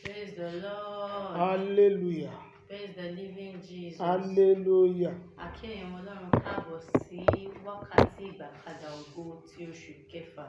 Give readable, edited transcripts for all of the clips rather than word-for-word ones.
Praise the Lord. Hallelujah. Praise the living Jesus. Hallelujah. Akẹ́yìn Ọlọ́run káàbọ̀ sí wákàtí ìgbàkadà ògo ti oṣù kẹfà.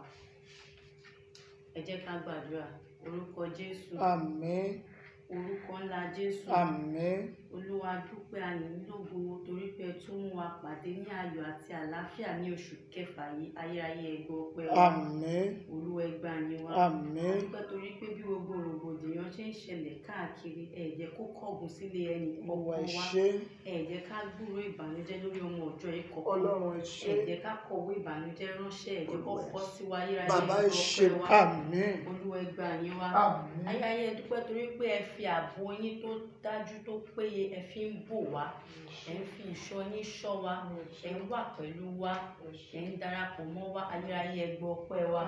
Ẹ jẹ́ ká gbàdúrà. Orúkọ Jésù. Àmín. Orúkọ ńlá Jésù. Àmín. Olúwa dúpẹ́ àyìn lógo torí pé ẹ tún mú wa pàdé ní ayọ̀ àti àlàáfíà ní oṣù kẹfà yìí. Ayérayé ẹ gbọ́ ọpẹ́ wa. Àmín. Olúwa ẹ gbà yín wa. Àmín. A dúpẹ́ torí pé bí gbogbo rògbòdìyàn ṣe ń ṣẹlẹ̀ káàkiri, ẹ jẹ́ kó kọ́gùn sílé ẹnì Olúwa ẹ kọ̀ọ̀kan wa. ṣé. Ẹ jẹ́ ká gbúròó ìbànújẹ́ lórí ọmọ ọjọ́ yìí kọ̀ọ̀kan. Ọlọ́run ẹ ṣé. Ẹ jẹ́ ká kọ̀wé ìbànújẹ́ ránṣẹ́. Ẹ jẹ́ kó kọ́ sí wa. Ayérayé Bàbá ẹ ẹ gbọ́ ṣé. ọpẹ́ wa. Àmín. Olúwa ẹ gbà yín wa. Àmín. Ayérayé ẹ dúpẹ́ torí pé ẹ fi ààbò yín tó dájú tó péye ẹ fi ń bò wá. Ẹ ń fi ìṣọ́ yín ṣọ́ wa. Ẹ ń wà pẹ̀lú wa. Ẹ ń darapọ̀ mọ́ wa. Ayérayé ẹ gbọ́ ọpẹ́ wa.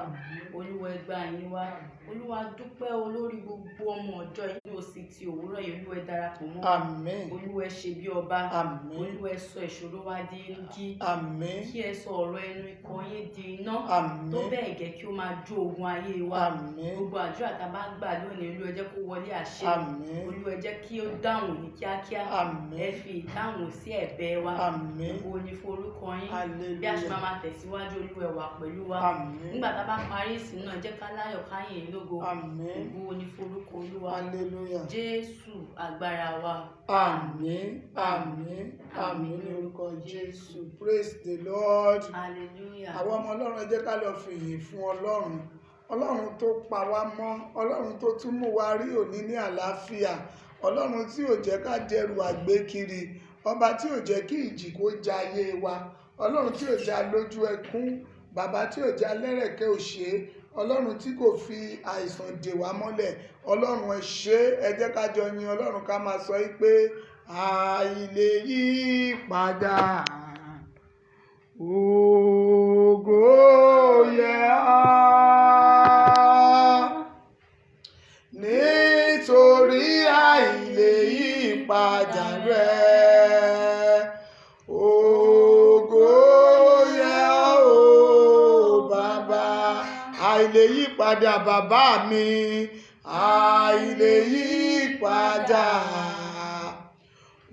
Olúwa ẹ gbà yín wa. Olúwa dúpẹ́ olórí gbogbo ọmọ ọjọ́ yìí ní òsì ti òwúrọ̀ yìí. Olúwa ẹ darapọ̀ mọ́ wa. Àmín. Olúwa ẹ ṣe bí ọba. Àmín. Olúwa ẹ sọ ìṣòro wa di igi. Àmín. Kí ẹ sọ ọ̀rọ̀ ẹnu ikọ̀ yín di iná. Àmín. Tó bẹ́ẹ̀ gẹ́ kí ó máa jó ogun ayé wa. Àmín. Gbogbo àdúrà tá a bá gbà lónìí, Olúwa ẹ jẹ́ kó wọlé àṣẹ. Àmín. Olúwa ẹ jẹ́ kí ó dáhùn ní kíákíá. Àmín. Ẹ fi ìdáhùn sí ẹ̀bẹ̀ wa. Àmín. Ògo ni fún orúkọ yín. Hallelujah. Bí a ṣe máa tẹ̀síwájú, Olúwa ẹ wà pẹ̀lú wa. Àmín. Nígbà tá a bá parí ìsìn náà, ẹ jẹ́ ká láyọ̀ ká yìn ín lógo. Àmín. Ògo ni fún orúkọ Olúwa. Hallelujah. Jésù agbára wa. Àmín. Àmín. Àmín ní orúkọ Jésù. Praise the Lord. Hallelujah. Àwọn ọmọ Ọlọ́run ẹ jẹ́ ká lọ fìyìn fún Ọlọ́run. Ọlọ́run tó pa wá mọ́, Ọlọ́run tó tún mú wa rí òní ní àlàáfíà, Ọlọ́run tí ò jẹ́ ká dẹrù àgbékiri, ọba tí ò jẹ́ kí ìjì kó ja ayé wa, Ọlọ́run tí ò já lójú ẹkún, bàbá tí ò já lẹ́rẹ̀kẹ́ òṣè, Ọlọ́run tí kò fi àìsàn dè wá mọ́lẹ̀. Ọlọ́run ẹ ṣé. Ẹ jẹ́ ká jọ yin Ọlọ́run ká máa sọ pé àìlè yí padà. Ògo yẹ ọ́ nítorí àìlè yí padà rẹ̀. Ògo yẹ ọ́ o bàbá. Àìlè yí padà bàbá mi. Àìlè yí padà.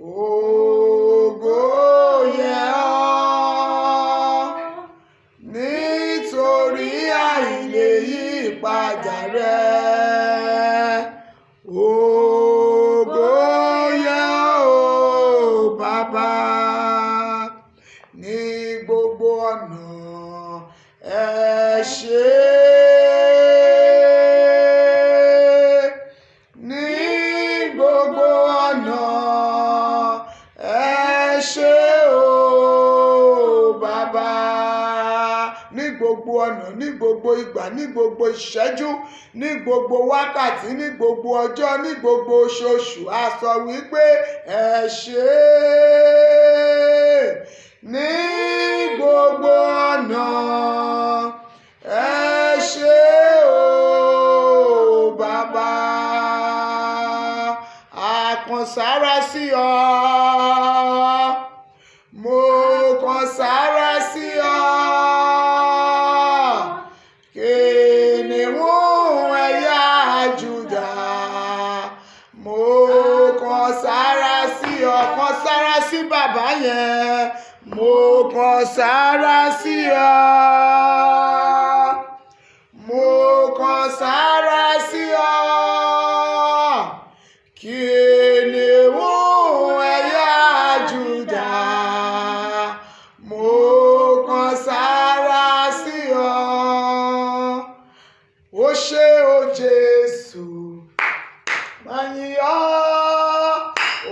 Ògo yẹ ọ́ nítorí àìlè yí padà rẹ̀. Ògo yẹ ọ́ o bàbá. Ní gbogbo ọ̀nà ẹ ṣé. Ní gbogbo ọ̀nà ẹ ṣé o bàbá. Ní gbogbo ọ̀nà, ní gbogbo ìgbà, ní gbogbo ìṣẹ́jú, ní gbogbo wákàtí, ní gbogbo ọjọ́, ní gbogbo oṣooṣù, a sọ wípé ẹ ṣé. Ní gbogbo ọ̀nà ẹ ṣé o bàbá. A kan sára sí ọ. Mo kan sára sí ọ. Kìnìún ẹ̀yà Júdà. Mo kan sára sí ọ. Kan sára sí bàbá yẹn. Mo kan sára sí ọ. Mo kan sára sí ọ. Kìnìún ẹ̀yà Júdà. Mo kan sára sí ọ. Ó ṣé o Jésù. Máa yìn ọ́.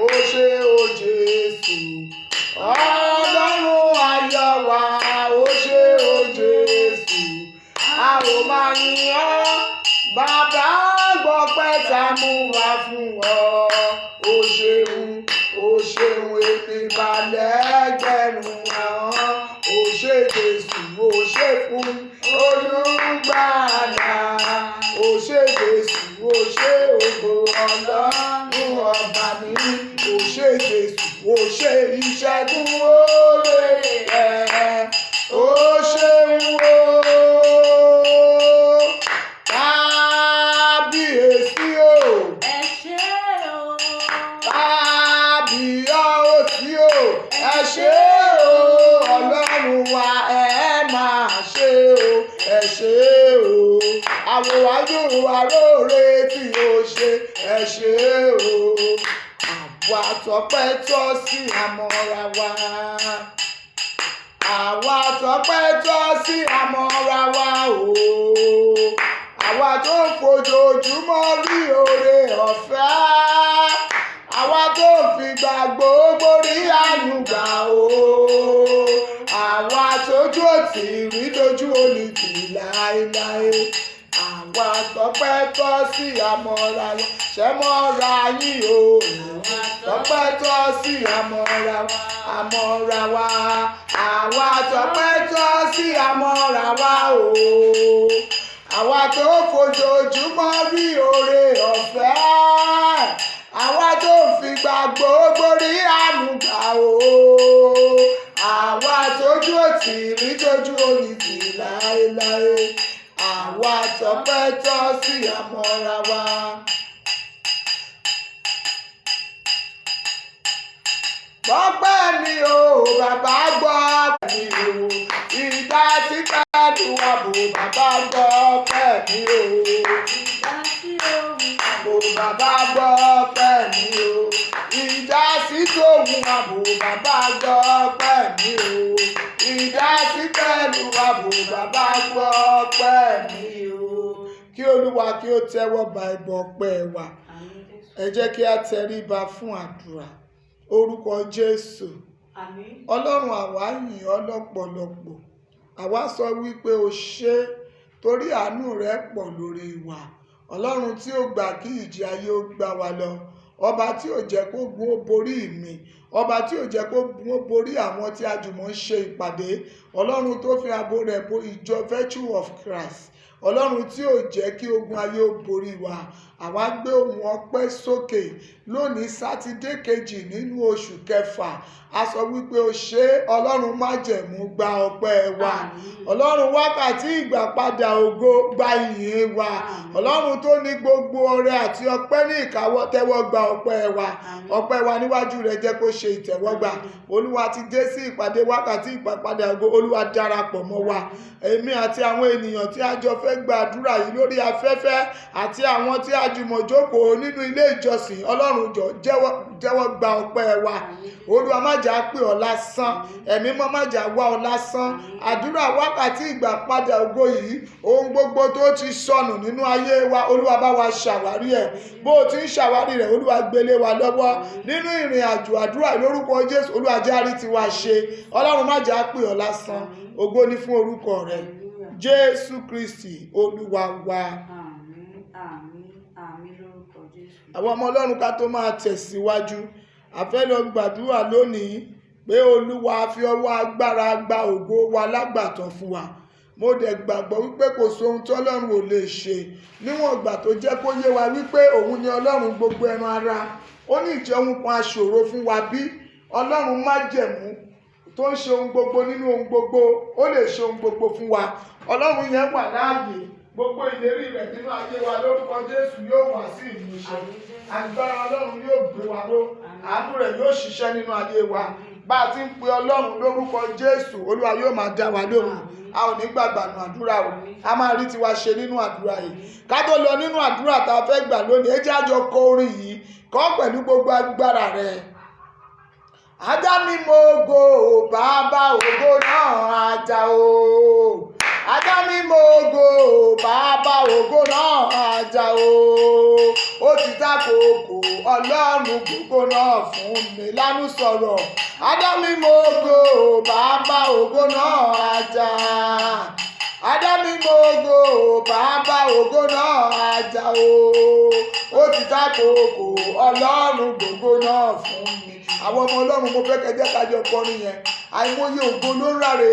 Ó ṣé o Jésù. Ọlọ́run ayọ̀ wa. Ó ṣé o Jésù. A ò máa yìn ọ́. Bàbá gbọ́pẹ́ tá mú wá fún ọ. Ó ṣeun, ó ṣeun, èmi balẹ̀ ẹgbẹ̀rún àwọn. Ó ṣé Jésù, ó ṣé fún olùgbàlà. Ó ṣé Jésù, ó ṣé ògo Ọlọ́run ọba mi. Ó ṣé Jésù, ó ṣé ìṣẹ́gun oore rẹ̀. Ó ṣeun o. Kábíyèsí o. Ẹ tí ó ṣe ẹ ṣé o. Àwa tọpẹ́ tọ́ sí àmọ́ra wa. Àwa tọpẹ́ tọ́ sí àmọ́ra wa o. Àwa tó fojoojúmọ́ rí oore ọ̀fẹ́. Àwa tó fi gbà gbogbo rí àánú gbà o. Àwa tójú òtí rí dojú òní tì láéláé. Àwa tọpẹ́ tọ́ sí àmọ́ra wa. Ṣé mọ́ra yín o? Tọpẹ́ tọ́ sí àmọ́ra wa. Àmọ́ra wa. Àwa tọpẹ́ tọ́ sí àmọ́ra wa o. Àwa tó fojoojúmọ́ rí oore ọ̀fẹ́. Àwa tó fi gbà gbogbo rí àánú gbà o. Àwa tójú òtí rí tójú òní tì láéláé. Àwa tọpẹ́ tọ́ sí àmọ́ra wa. Gbọ́pẹ́ mi o, bàbá gbọ́pẹ́ mi o. Ìdásí pẹ̀lú ààbò bàbá gbọ́pẹ́ mi o. Ààbò bàbá gbọ́pẹ́ mi o. Ìdásí tóhun ààbò bàbá gbọ́pẹ́ mi o. Ìdásí pẹ̀lú ààbò bàbá gbọ́pẹ́ mi o. Kí Olúwa kí ó tẹ́wọ́ gba ẹbọ ọpẹ́ wa. Ẹ jẹ́ kí a tẹríba fún àdúrà. Orúkọ Jésù. Ọlọ́run àwa yìn ọ́ lọ́pọ̀lọpọ̀. Àwa sọ wípé o ṣé torí àánú rẹ pọ̀ lórí wa. Ọlọ́run tí ó gbà kí ìjì ayé ó gbá wa lọ. Ọba tí ò jẹ́ kó gun ó borí mi. Ọba tí ò jẹ́ kó gun ó borí àwọn tí a jùmọ̀ ń ṣe ìpàdé. Ọlọ́run tó fi ààbò rẹ̀ bo ìjọ Virtue of Christ. Ọlọ́run tí ò jẹ́ kí ogun ayé ó borí wa. Àwa gbé ohùn ọpẹ́ sókè lónìí sátidé kejì nínú oṣù kẹfà. A sọ wípé o ṣé Ọlọ́run májẹ̀mú gba ọpẹ́ wa. Ọlọ́run wákàtí ìgbàpadà ògo gba ìyìn wa. Ọlọ́run tó ní gbogbo ọrẹ àti ọpẹ́ ní ìkáwọ́ tẹ́wọ́ gba ọpẹ́ wa. Ọpẹ́ wa níwájú rẹ̀ jẹ́ kó ṣe ìtẹ́wọ́gbà. Olúwa ti dé sí ìpàdé wákàtí ìgbàpadà ògo. Olúwa darapọ̀ mọ́ wa. Èmi àti àwọn ènìyàn tí a jọ fẹ́ gbàdúrà yìí lórí afẹ́fẹ́ àti àwọn tí a jùmọ̀ jókòó nínú ilé ìjọsìn. Ọlọ́run jẹ́wọ́ gba ọpẹ́ wa. Olúwa má jà pé ọ lásán. Ẹ̀mí mọ́ má jà wá ọ lásán. Àdúrà wákàtí ìgbàpadà ògo yìí, ohun gbogbo tó ti sọnù nínú ayé wa, Olúwa bá wa ṣàwárí ẹ̀. Bó o ti ń ṣàwárí rẹ̀, Olúwa gbélé wa lọ́wọ́. Nínú ìrìn àjò àdúrà lórúkọ Jésù, Olúwa járí ti wa ṣe. Ọlọ́run má jà pé ọ lásán. Ògo ni fún orúkọ rẹ̀. Jésù Kristi Olúwa wa. Àwọn ọmọ Ọlọ́run ká tó máa tẹ̀síwájú, a fẹ́ lọ gbàdúrà lónìí pé Olúwa fi ọwọ́ agbára gba ògo wa lágbàtàn fún wa. Mo dẹ̀ gbàgbọ́ wípé kò sóhun tí Ọlọ́run ò lè ṣe níwọ̀n ìgbà tó jẹ́ kó yé wa wípé òun ni Ọlọ́run gbogbo ẹran ara. Ó ní ìjẹ́ ohun kan aṣòro fún wa bí Ọlọ́run májẹ̀mú tó ń ṣe ohun gbogbo nínú ohun gbogbo, ó lè ṣe ohun gbogbo fún wa. Ọlọ́run yẹn wà láàyè. Gbogbo ìlérí rẹ̀ nínú ayé wa lórúkọ Jésù yóò wá sí ìmúṣẹ. Agbára Ọlọ́run yóò gbé wa ró. Àánú rẹ̀ yóò ṣiṣẹ́ nínú ayé wa. Bá a ti ń pe Ọlọ́run lórúkọ Jésù, Olúwa yóò máa dá wa lóhùn. A ò ní gbàgbà nù àdúrà o. A máa rí tiwa ṣe nínú àdúrà yìí. Ká tó lọ nínú àdúrà tá a fẹ́ gbà lónìí, ẹ jẹ́ a jọ kọ orin yìí. Kọ pẹ̀lú gbogbo agbára rẹ̀. Ajá mi mo ògo, bàbá ògo náà ajá o. Ajá mi mo ògo, bàbá ògo náà ajá o. Ó ti tákòókò Ọlọ́run gbogbo náà fún mi lánú sọ̀rọ̀. Ajá mi mo ògo, bàbá ògo náà ajá. Ajá mi mo ògo, bàbá ògo náà ajá o. Ó ti tákòókò Ọlọ́run gbogbo náà fún mi. Àwọn ọmọ Ọlọ́run, mo fẹ́ kẹjẹ́ kájọ kọrin yẹn. Àìmọye ògo ló ń ráre.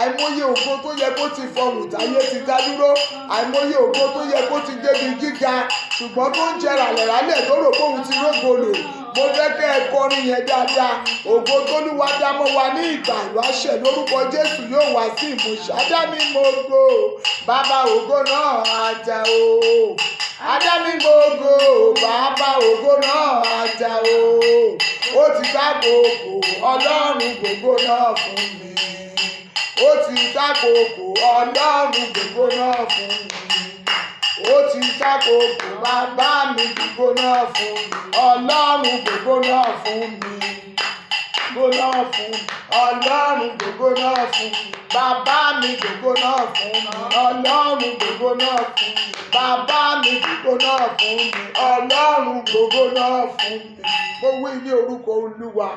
Àìmọye ògo tó yẹ kó ti fọhùn táyé ti dá dúró. Àìmọye ògo tó yẹ kó ti débi gíga, ṣùgbọ́n tó ń jẹ ràlẹ̀ràlẹ̀ tó rò pé òun ti rógo lò. Mo fẹ́ kẹ́ ẹ kọrin yẹn dáadáa. Ògo t'Olúwa dá mọ́ wa ní ìgbà ìwáṣẹ̀ lórúkọ Jésù yóò wá sí ìmúṣẹ. Ajá mi mo ògo, bàbá ògo náà ajá o. Ajá mi mo ògo, bàbá ògo náà ajá o. Ó ti tákòókò Ọlọ́run gbogbo náà fún mi. Ó ti tákòókò Ọlọ́run gbogbo náà fún mi. ó ti ṣàkóso bàbá mi gbígbóná fún mi ọlọ́run gbígbóná fún mi gbóná fún mi ọlọ́run gbígbóná fún mi bàbá mi gbígbóná fún mi ọlọ́run gbígbóná fún mi bàbá mi gbígbóná fún mi ọlọ́run gbígbóná fún mi. Mo wí ní orúkọ Olúwa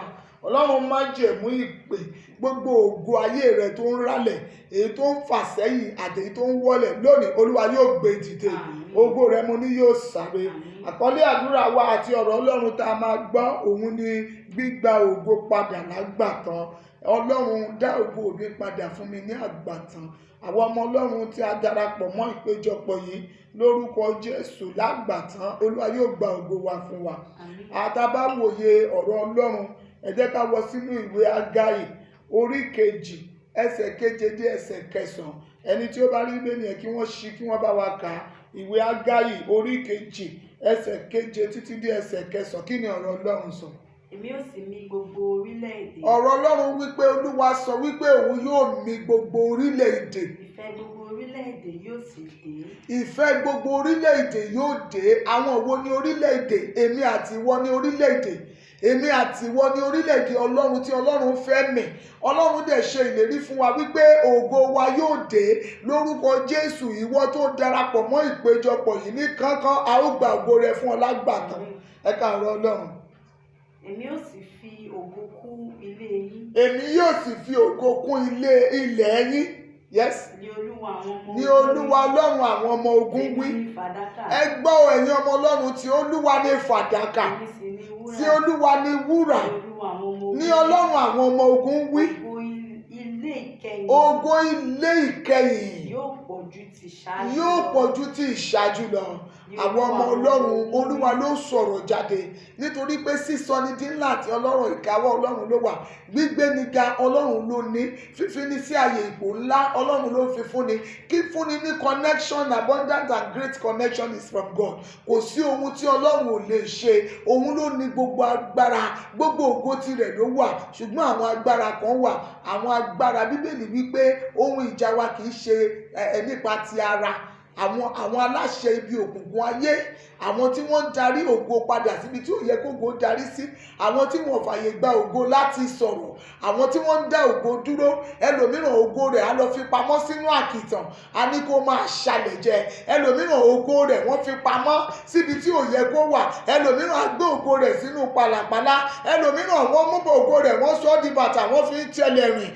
ọlọ́run má jẹ̀mú ìpè gbogbo ògo ayé rẹ tó ń rálẹ̀ èyí tó ń fà sẹ́yìn àti èyí tó ń wọlẹ̀ lónìí Olúwa yóò gbé dìde ògo rẹ mo ní yóò sáré. Àkọlé àdúrà wa àti ọ̀rọ̀ Ọlọ́run tá a máa gbọ́ òun ni gbígba ògo padà lágbàtàn. Ọlọ́run dá ògo mi padà fún mi ní àgbàtàn. Àwọn ọmọ Ọlọ́run tí a darapọ̀ mọ́ ìpéjọpọ̀ yìí lórúkọ Jésù lágbàtàn Olúwa yóò gba ògo wa fún wa. Àtàbáwòye ọ̀rọ̀ Ọlọ́run ẹ jẹ́ ká wọ sínú ìwé Ágáì orí 2 ẹsẹ̀ 7 dé ẹsẹ̀ 9. Ẹni tí ó bá rí bẹ́ẹ̀ nìyẹn kí wọ́n ṣí kí wọ́n bá wa kà á. Ìwé Ágáì orí 2 ẹsẹ̀ 7 títí dé ẹsẹ̀ 9. Kí ni ọ̀rọ̀ Ọlọ́run sọ? Èmi ó sì mì gbogbo orílẹ̀-èdè. Ọ̀rọ̀ Ọlọ́run wípé Olúwa sọ wípé òun yóò mì gbogbo orílẹ̀-èdè. Ìfẹ́ gbogbo orílẹ̀-èdè yóò sì dé. Ìfẹ́ gbogbo orílẹ̀-èdè yóò dé. Àwọn wo ni orílẹ̀-èdè? Èmi àti ìwọ ni orílẹ̀-èdè. Èmi àti ìwọ ni orílẹ̀-èdè Ọlọ́run tí Ọlọ́run fẹ́ mì. Ọlọ́run dẹ̀ ṣe ìlérí fún wa wípé ògo wa yóò dé lórúkọ Jésù. Ìwọ tó darapọ̀ mọ́ ìpéjọpọ̀ yìí ní kánkán a ó gba ògo rẹ fún ọ lágbàtàn. Ẹ ká ọ̀rọ̀ Ọlọ́run. Èmi ó sì fi ògo kún ilé yín. Èmi yóò sì fi ògo kún ilẹ̀ yín. Yes. Ní Olúwa àwọn ọmọ ogun. Ní Olúwa Ọlọ́run àwọn ọmọ ogun wí. Ẹ gbọ́ ẹ̀yin ọmọ Ọlọ́run tí Olúwa ní fàdákà. Tí Olúwa ní wúrà. Ní Ọlọ́run àwọn ọmọ ogun wí. Ògo ilé ìkẹyìn yóò pọ̀ ju ti ìṣáájú lọ. Àwọn ọmọ Ọlọ́run Olúwa ló sọ̀rọ̀ jáde nítorí pé sísọ ní di ńlá àti Ọlọ́run ìkáwọ́ Ọlọ́run ló wà. Gbígbé ni ga Ọlọ́run ló ní. Fífini sí àyè ipò ńlá Ọlọ́run ló fi fúnni. Kí fúnni ní connection, abundant and great connection is from God. Kò sí ohun tí Ọlọ́run ò lè ṣe. Òun ló ní gbogbo agbára. Gbogbo ògo tirẹ̀ ló wà. Ṣùgbọ́n àwọn agbára kan wà. Àwọn agbára Bíbélì wípé ohun ìjà wa kì í ṣe nípa ti ara. Àwọn aláṣẹ ibi òkùnkùn ayé, àwọn tí wọ́n ń darí ògo padà síbi tí ó yẹ kó ògo darí sí, àwọn tí wọ́n fàyè gba ògo láti sọ̀rọ̀, àwọn tí wọ́n ń dá ògo dúró. Ẹlòmíràn ògo rẹ̀ á lọ fi pamọ́ sínú àkìtàn, a ní kó máa ṣàlẹ̀ jẹ. Ẹlòmíràn ògo rẹ̀ wọ́n fi pamọ́ síbi tí ò yẹ kó wà. Ẹlòmíràn á gbé ògo rẹ̀ sínú pàlàpàlà. Ẹlòmíràn wọ́n mú ògo rẹ̀ wọ́n sọ ọ́ di bàtà wọ́n fi ń tẹ̀lé rìn.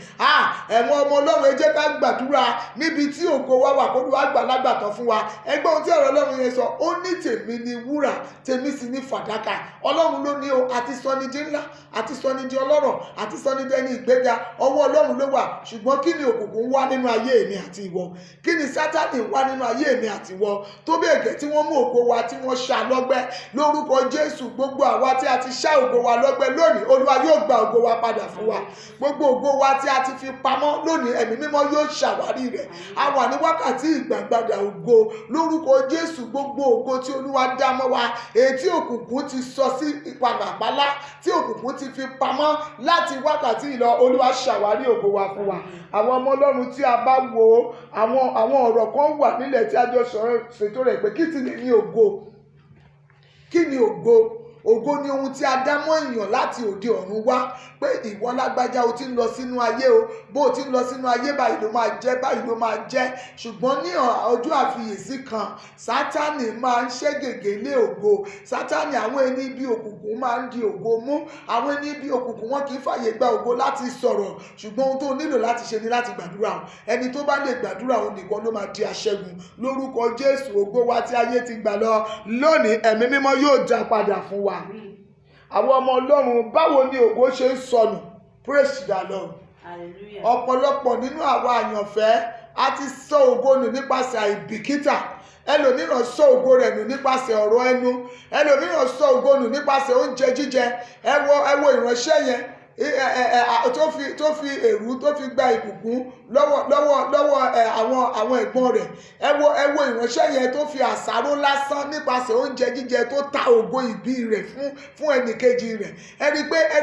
Ẹ̀wọ̀n ọmọ Ọlọ́run ẹ jẹ́ ká gbàdúrà níbi tí ògo wa wà kó Olúwa gbàlagbàtàn fún wa. Ẹgbẹ́ ohun tí ọ̀rọ̀ Ọlọ́run yẹn sọ, ó ní tèmi ni wúrà, tèmi sì ní fàdákà. Ọlọ́run ló ní o, àti sọ ní di ńlá, àti sọ ní di ọlọ́rọ̀, àti sọ ní di ẹni ìgbéga. Ọwọ́ Ọlọ́run ló wà. Ṣùgbọ́n kí ni òkùnkùn wá nínú ayé èmi àti ìwọ? Kí ni Sátánì wá nínú ayé èmi àti ìwọ? Tó bẹ́ẹ̀ gẹ́ tí wọ́n mú ògo wa tí wọ́n ṣá lọ́gbẹ́. Lórúkọ Jésù gbogbo àwa tí a ti ṣá ògo wa lọ́gbẹ́ lónìí Olúwa yóò gba ògo wa padà fún wa. Gbogbo ògo wa tí a ti fi pamọ́ lónìí ẹ̀mí mímọ́ yóò ṣàwárí rẹ̀. A wà ní wákàtí ìgbàgbàdà ògo lórúkọ Jésù. Gbogbo ògo tí Olúwa dá mọ́ wa èyí tí òkùnkùn ti sọ sí ìpàlàpàlà tí òkùnkùn ti fi pamọ́ láti wákàtí ìlọ Olúwa ṣàwárí ògo wa fún wa. Àwọn ọmọ Ọlọ́run tí a bá wo àwọn ọ̀rọ̀ kan wà nílẹ̀ tí a jọ sọ̀rọ̀ ṣètò rẹ̀ pé kí ti ní ògo? Kí ni ògo? Ògo ni ohun tí a dá mọ́ èèyàn láti òde ọ̀run wá pé ìwọ lágbájá o ti ń lọ sínú ayé o, bó o ti ń lọ sínú ayé báyìí ló máa jẹ́, báyìí ló máa jẹ́. Ṣùgbọ́n ní ọjọ́ àfiyèsí kan Sátánì máa ń ṣẹ́ gègé lé ògo. Sátánì àwọn ẹni ibi òkùnkùn máa ń di ògo mú. Àwọn ẹni ibi òkùnkùn wọn kì í fàyè gba ògo láti sọ̀rọ̀. Ṣùgbọ́n ohun tó nílò láti ṣe ni láti gbàdúrà. Ẹni tó bá lè gbàdúrà òun nìkan ló máa di aṣẹ́gun. Lórúkọ Jésù ògo wa tí ayé ti gbà lọ lónìí ẹ̀mí mímọ́ yóò dá padà fún wa. Àwọn ọmọ Ọlọ́run báwo ni ògo ṣe ń sọnù? Praise the Lord. Hallelujah. Ọ̀pọ̀lọpọ̀ nínú àwa àyànfẹ́ a ti sọ ògo nù nípasẹ̀ àìbìkítà. Ẹlòmíràn sọ ògo rẹ̀ nù nípasẹ̀ ọ̀rọ̀ ẹnu. Ẹlòmíràn sọ ògo nù nípasẹ̀ oúnjẹ jíjẹ. Ẹ wo ìránṣẹ́ yẹn tó fi èrú tó fi gba ìbùkún lọ́wọ́ àwọn ẹ̀gbọ́n rẹ̀. Ẹ wo ìránṣẹ́ yẹn tó fi àsáró lásán nípasẹ̀ oúnjẹ jíjẹ tó ta ògo ìbí rẹ̀ fún ẹnìkejì rẹ̀. Ẹ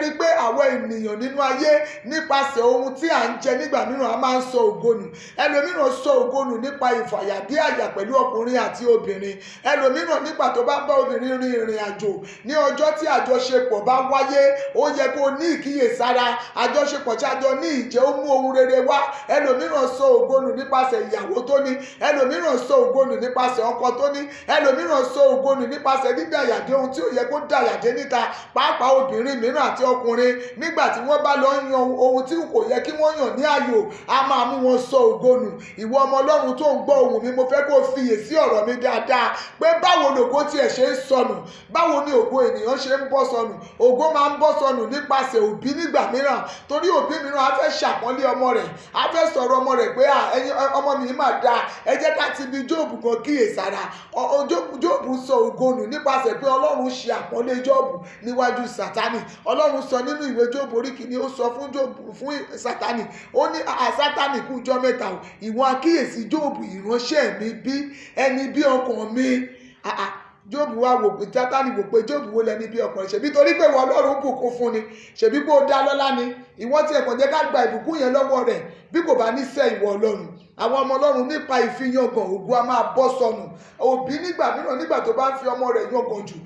rí pé àwọn ènìyàn nínú ayé nípasẹ̀ ohun tí à ń jẹ nígbà mìíràn a máa ń sọ ògo nù. Ẹlòmíràn sọ ògo nù nípa ìfàyàdíàyà pẹ̀lú ọkùnrin àti obìnrin. Ẹlòmíràn nígbà tó bá bá obìnrin rin ìrìn àjò ní ọjọ́ tí àjọṣepọ̀ bá wáyé, ó yẹ kó ní ìkíyèsára. Àjọṣepọ̀ tí a jọ ní ìjẹ́ ó mú ohun rere wá. Ẹlòmíràn sọ ògo nù nípasẹ̀ ìyàwó tó ní. Ẹlòmíràn sọ ògo nù nípasẹ̀ ọkọ tó ní. Ẹlòmíràn sọ ògo nù nípasẹ̀ dídàyàdé ohun tí ó yẹ kó dàyàdé níta. Pàápàá obìnrin mìíràn àti ọkùnrin nígbà tí wọ́n bá lọ yan ohun tí kò yẹ kí wọ́n yàn ní ààyò, a máa mú wọn sọ ògo nù. Ìwọ ọmọ Ọlọ́run tó ń gbọ́ ohùn mi, mo fẹ́ kó fiyè sí ọ̀rọ̀ mi dáadáa pé báwo lògo tiẹ̀ ṣe ń sọnù, báwo ni ògo ènìyàn ṣe ń bọ́ sọnù. Ògo máa ń bọ́ sọnù nípasẹ̀ òbí nígbà mìíràn, torí òbí mìíràn á fẹ́ ṣàpọ́nlé ọmọ rẹ̀, á fẹ́ sọ̀rọ̀ ọmọ rẹ̀ pé ọmọ mi máa dáa. Ẹ jẹ́ ká ti bi Jóòbù kan kíyèsára. Jóòbù sọ ògo nù nípasẹ̀ pé Ọlọ́run ṣe àpọ́nlé Jóòbù níwájú Sátánì. Ọlọ́run sọ nínú ìwé Jóòbù orí kìíní, ó sọ fún Sátánì, ó ní Sátánì kú ọjọ́ mẹ́ta o, ìwọ akíyèsí Jóòbù ìránṣẹ́ mi bí ẹni bí ọkàn mi. Jóòbù wá wò pé Sátánì wò pé Jóòbù wo lẹni bí ọkàn rẹ̀, ṣebí torí pé ìwọ Ọlọ́run bùkún fún ni, ṣebí pé ó dá lọ́lá ni, ìwọ tí ẹ̀kàn jẹ́ ká gba ìbùkún yẹn lọ́wọ́ rẹ̀ bí kò bá ní sẹ́ ìwọ Ọlọ́run. Àwọn ọmọ Ọlọ́run nípa ìfiyangàn ògo a máa bọ́ sọnù. Òbí nígbà mìíràn nígbà tó bá ń fi ọmọ rẹ̀ yangàn jù,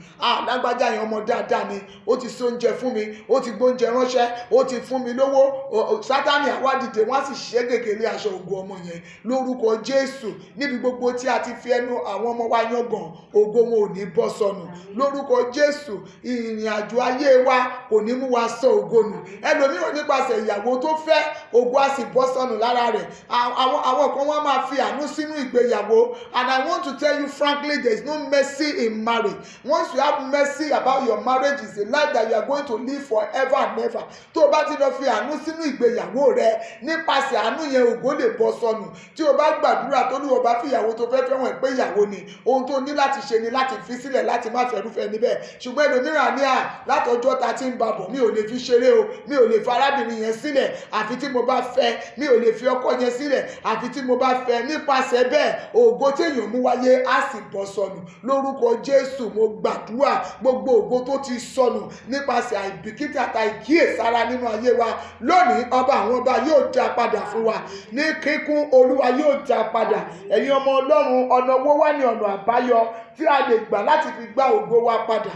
lágbájá yẹn ọmọ dáadáa ni, ó ti ṣe oúnjẹ fún mi, ó ti gbóúnjẹ ránṣẹ́, ó ti fún mi lówó. Sátánì àwa dìde, wọ́n á sì ṣẹ́ gègélé aṣọ ògo ọmọ yẹn lórúkọ Jésù. Níbi gbogbo tí a ti fi ẹnu àwọn ọmọ wa yangàn, ògo wọn ò ní bọ́ sọnù lórúkọ Jésù. Ìrìn àjò ayé wa kò ní mú wa sọ ògo nù. Ẹlòmíràn nípasẹ̀ ìyàwó tó fẹ́, ògo á sì bọ́ sọnù lára rẹ̀. Àwọn kan wọ́n máa fi àánú sínú ìgbéyàwó, and I want to tell you frankly, there is no mercy in marriage. Once you have mercy about your marriage, it's a life that you are going to live forever and ever. Tó o bá ti lọ fi àánú sínú ìgbéyàwó rẹ, nípasẹ̀ àánú yẹn ògo lè bọ́ sọnù. Tí o bá gbàdúrà tó ní o bá fi ìyàwó tó fẹ́ fẹ́ràn pé ìyàwó ni, ohun tó ní láti ṣe ni láti fi sílẹ̀, láti má fẹ́ rúfẹ́ níbẹ̀. Ṣùgbọ́n ẹlòmíràn ní látọjọ́ ta ti ń babọ̀, mi ò lè fi ṣeré o, mi ò lè fi arábìnrin yẹn sílẹ̀ àfi tí mo bá fẹ́, mi ò lè fi ọkọ yẹn sílẹ̀ àfi tí mo bá fẹ́. Nípasẹ̀ bẹ́ẹ̀ ògo tí èèyàn mú wáyé á sì bọ́ sọnù lórúkọ Jésù. Mo gbàdúrà gbogbo ògo tó ti sọnù nípasẹ̀ àìbìkítà àìkíyèsára nínú ayé wa lónìí, ọba àwọn ọba yóò dá padà fún wa ní kíkún. Olúwa yóò dá padà. Ẹ̀yin ọmọ Ọlọ́run, ọ̀nà owó wá ní ọ̀nà àbáyọ tí a lè gbà láti fi gba ògo wa padà.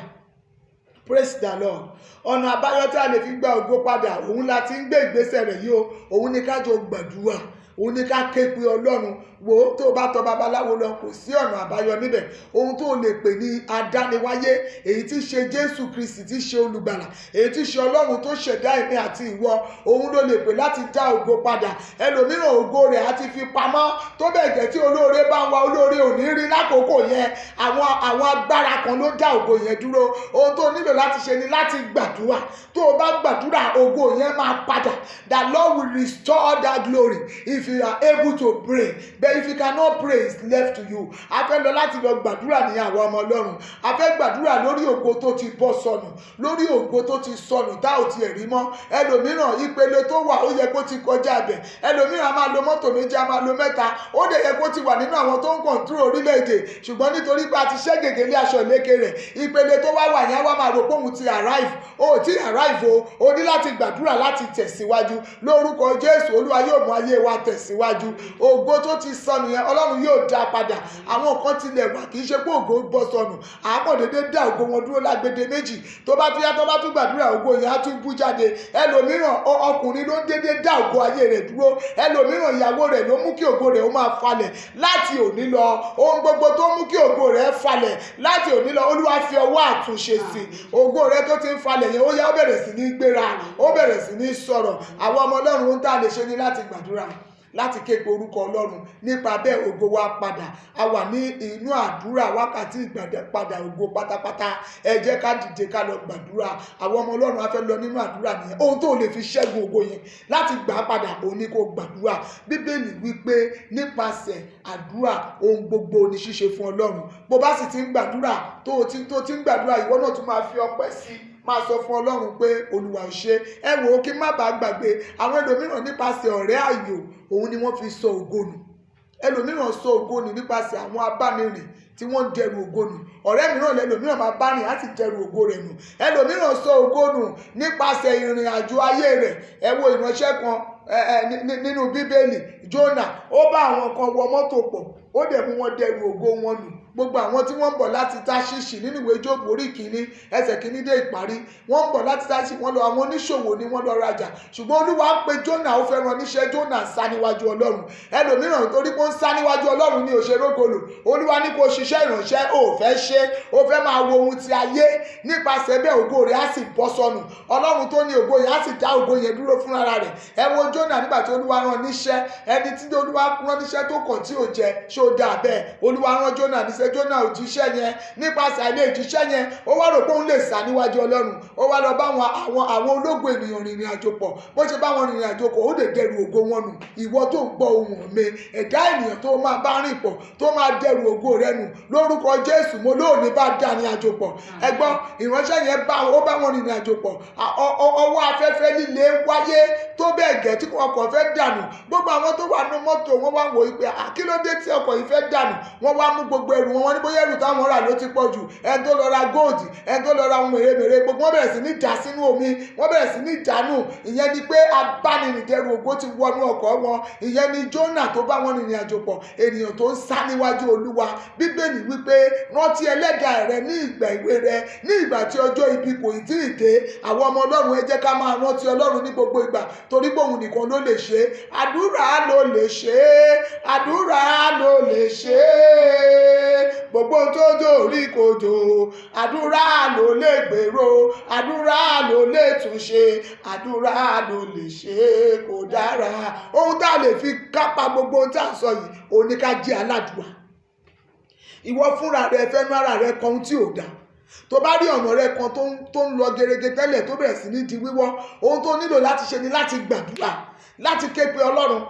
Praise the Lord. Ọ̀nà àbáyọ tí a lè fi gba ògo padà, òun la ti ń gbé ìgbésẹ̀ rẹ̀ yìí o. Òun ni ká jọ gbàdúrà, òun ní ká ké pe Ọlọ́run. Wo tó bá tọ̀ babaláwo lọ, kò sí ọ̀nà àbáyọ níbẹ̀. Ohun tó lè pè ní adániwáyé, èyí tí ṣe Jésù Kristi tí ṣe olùgbàlà, èyí tí ṣe Ọlọ́run tó ṣẹ̀dá èmi àti ìwọ, òun ló lè pè láti dá ògo padà. Ẹlòmíràn ògo rẹ̀ á ti fi pamọ́ tó bẹ́ẹ̀ gẹ́ tí olóore bá ń wá, olóore ò ní rí lákòókò yẹn. Àwọn agbára kan ló dá ògo yẹn dúró. Ohun tó nílò láti ṣe ni láti gbàdúrà. Tó o bá gbàdúrà, ògo yẹn máa padà. The Lord will restore that glory if you are able to pray. But if you cannot pray, it's left to you. A fẹ́ lọ láti lọ gbàdúrà ní àwọn ọmọ Ọlọ́run. A fẹ́ gbàdúrà lórí ògo tó ti bọ́ sọnù, lórí ògo tó ti sọnù tá ò tiẹ̀ rí mọ́. Ẹlòmíràn ìpele tó wà ó yẹ kó ti kọjá bẹ̀. Ẹlòmíràn a máa lo mọ́tò méjì, a máa lo mẹ́ta, ó dẹ̀ yẹ kó ti wà nínú àwọn tó ń kọ̀ǹtúrò orílẹ̀-èdè. Ṣùgbọ́n nítorí pé a ti ṣẹ́ gègélé aṣọ ìlékè rẹ̀, ìpele tó wá wà yẹn wá máa rò pé òun ti arrive. O ò tí arrive o ní láti gbàdúrà láti tẹ̀síwájú lórúkọ Jésù. Olúwa yóò mú ayé wa tẹ̀síwájú. Ògo tó ti sọnù yẹn Ọlọ́run yóò dá padà. Àwọn kan tilẹ̀ wà kì í ṣe pé ògo bọ́ sọnù, àápọ̀ dédé dá ògo wọn dúró lágbede méjì. Tó bá tún yá, tó bá tún gbàdúrà, ògo yẹn á tún bú jáde. Ẹlòmíràn ọkùnrin ló ń dédé dá ògo ayé rẹ̀ dúró. Ẹlòmíràn ìyàwó rẹ̀ ló mú kí ògo rẹ̀ ó máa falẹ̀ láti òní lọ. Ohun gbogbo tó mú kí ògo rẹ̀ falẹ̀ láti òní lọ, Olúwa fi ọwọ́ àtúnṣe sí. Ògo rẹ̀ tó ti ń falẹ̀ yẹn, ó yá, ó bẹ̀rẹ̀ sí ní gbéra, ó bẹ̀rẹ̀ sí ní sọ̀rọ̀. Àwọn ọmọ Ọlọ́run ohun tá a lè ṣe ni láti gbàdúrà, láti ké pe orúkọ Ọlọ́run. Nípa bẹ́ẹ̀ ògo wa padà. A wà ní inú àdúrà wákàtí ìgbàpadà ògo pátápátá. Ẹ jẹ́ ká dìde ká lọ gbàdúrà. Àwọn ọmọ Ọlọ́run á fẹ́ lọ nínú àdúrà nìyẹn. Ohun tó lè fi ṣẹ́gun ògo yẹn láti gbà á padà, òun ni kó gbàdúrà. Bíbélì wípé nípasẹ̀ àdúrà ohun gbogbo ni ṣíṣe fún Ọlọ́run. Bó bá sì ti ń gbàdúrà, tó ti ń gbàdúrà, ìwọ náà tún máa fi ọpẹ́ sí i. máa sọ fún ọlọ́run pé olúwa ò ṣe. ẹ wò ó kí má bàa gbàgbé àwọn ẹlòmíràn nípasẹ̀ ọ̀rẹ́ ààyò òun ni wọ́n fi sọ ògo nù. ẹlòmíràn sọ ògo nù nípasẹ̀ àwọn abánirìn tí wọ́n ń dẹrù ògo nù. ọ̀rẹ́ mìíràn lẹ́lòmíràn máa bá rìn láti dẹrù ògo rẹ̀ nù. ẹlòmíràn sọ ògo nù nípasẹ̀ ìrìn àjò ayé rẹ̀. ẹ wo ìránṣẹ́ kan nínú bíbélì, Jónà, ó bá àwọn kan wọ mọ́tò pọ̀, ó dẹ̀ mú wọn dẹrù ògo wọn nù. gbogbo àwọn tí wọ́n ń bọ̀ láti Táṣíṣì nínú ìwé Jóòbù orí kìíní ẹsẹ̀ kìíní dé ìparí, wọ́n ń bọ̀ láti Táṣíṣì, wọ́n lọ, àwọn oníṣòwò ni wọ́n lọ rajà, ṣùgbọ́n Olúwa ń pe Jónà, ó fẹ́ rán níṣẹ́. Jónà sá níwájú Ọlọ́run. ẹlòmíràn torí pé ó ń sá níwájú Ọlọ́run ní òṣèrógolo, Olúwa ní kó ṣiṣẹ́ ìránṣẹ́, ó fẹ́ ṣe, ó fẹ́ máa wo ohun ti ayé, nípasẹ̀ bẹ́ẹ̀ ògo rẹ̀ á sì bọ́ sọnù. Ọlọ́run tó ní ògo yẹn á sì dá ògo yẹn dúró fún ara rẹ̀. ẹ wo Jónà nígbà tí Olúwa rán níṣẹ́, ẹni tí Olúwa rán níṣẹ́ tó kọ̀ tí ò jẹ, ṣó dáa bẹ́ẹ̀? Olúwa rán Jónà níṣẹ́, Jónà ò jíṣẹ́ yẹn, nípasẹ̀ àìlè jíṣẹ́ yẹn ó wá rò pé òun lè sá níwájú Ọlọ́run. ó wá lọ bá àwọn ológo ènìyàn rìnrìn àjò pọ̀, bó ṣe bá wọn rìnrìn àjò pọ̀ ó lè dẹrù ògo wọn nù. ìwọ tó ń gbọ́ ohùn mi, ẹ̀dá ènìyàn tó máa bá rìn pọ̀ tó máa dẹrù ògo rẹ nù, lórúkọ Jésù mo lóòní bá dá ní àjò pọ̀. ẹ gbọ́, ìránṣẹ́ yẹn ó bá wọn rìnrìn àjò pọ̀, ọwọ́ afẹ́fẹ́ líle wáyé tó bẹ́ẹ̀ gẹ́ tí ọkọ̀ fẹ́ dànù. gbogbo àwọn tó wà nínú mọ́tò wọn wá wò pé kí ló dé tí ọkọ̀ yìí fẹ́ dànù. wọ́n wá mú gbogbo ẹrù wọn ní bóyá ẹrù táwọn rà ló ti pọ̀ jù, ẹni tó lọ ra góòdì, ẹni tó lọ ra ohun mèremère, gbogbo wọn bẹ̀rẹ̀ sí ní dà sínú omi, wọ́n bẹ̀rẹ̀ sí ní dànù. ìyẹn ni pé abánirìndẹrù ògo ti wọnú ọkọ̀ wọn. ìyẹn ni Jónà tó bá wọn rìnrìn àjò pọ̀, ènìyàn tó ń sá níwájú Olúwa. Bíbélì wípé rántí ẹlẹ́dàá rẹ ní ìgbà ìwé rẹ, ní ìgbà tí ọjọ́ ibi kò tí ì dé. àwọn ọmọ Ọlọ́run, ẹ jẹ́ ká máa rántí Ọlọ́run ní gbogbo ìgbà, torí pé òun nìkan ló lè ṣe. àdúrà ló lè ṣe, àdúrà ló lè ṣe, gbogbo tó dórí kodò àdúrà ló lè gbèrò, àdúrà ló lè túnṣe, àdúrà ló lè ṣe kó dára. ohun tá a lè fi kápá gbogbo ohun tá a sọ yìí, òun ni ká jẹ́ aládùúrà. ìwọ fúnra rẹ fẹ́nu ara rẹ kan ohun tí ò dáa. tó bá rí ọ̀nà rẹ kan tó ń lọ gerege tẹ́lẹ̀ tó bẹ̀rẹ̀ sí ní di wíwọ́, ohun tó nílò láti ṣe ni láti gbàdúrà, láti ké pe Ọlọ́run.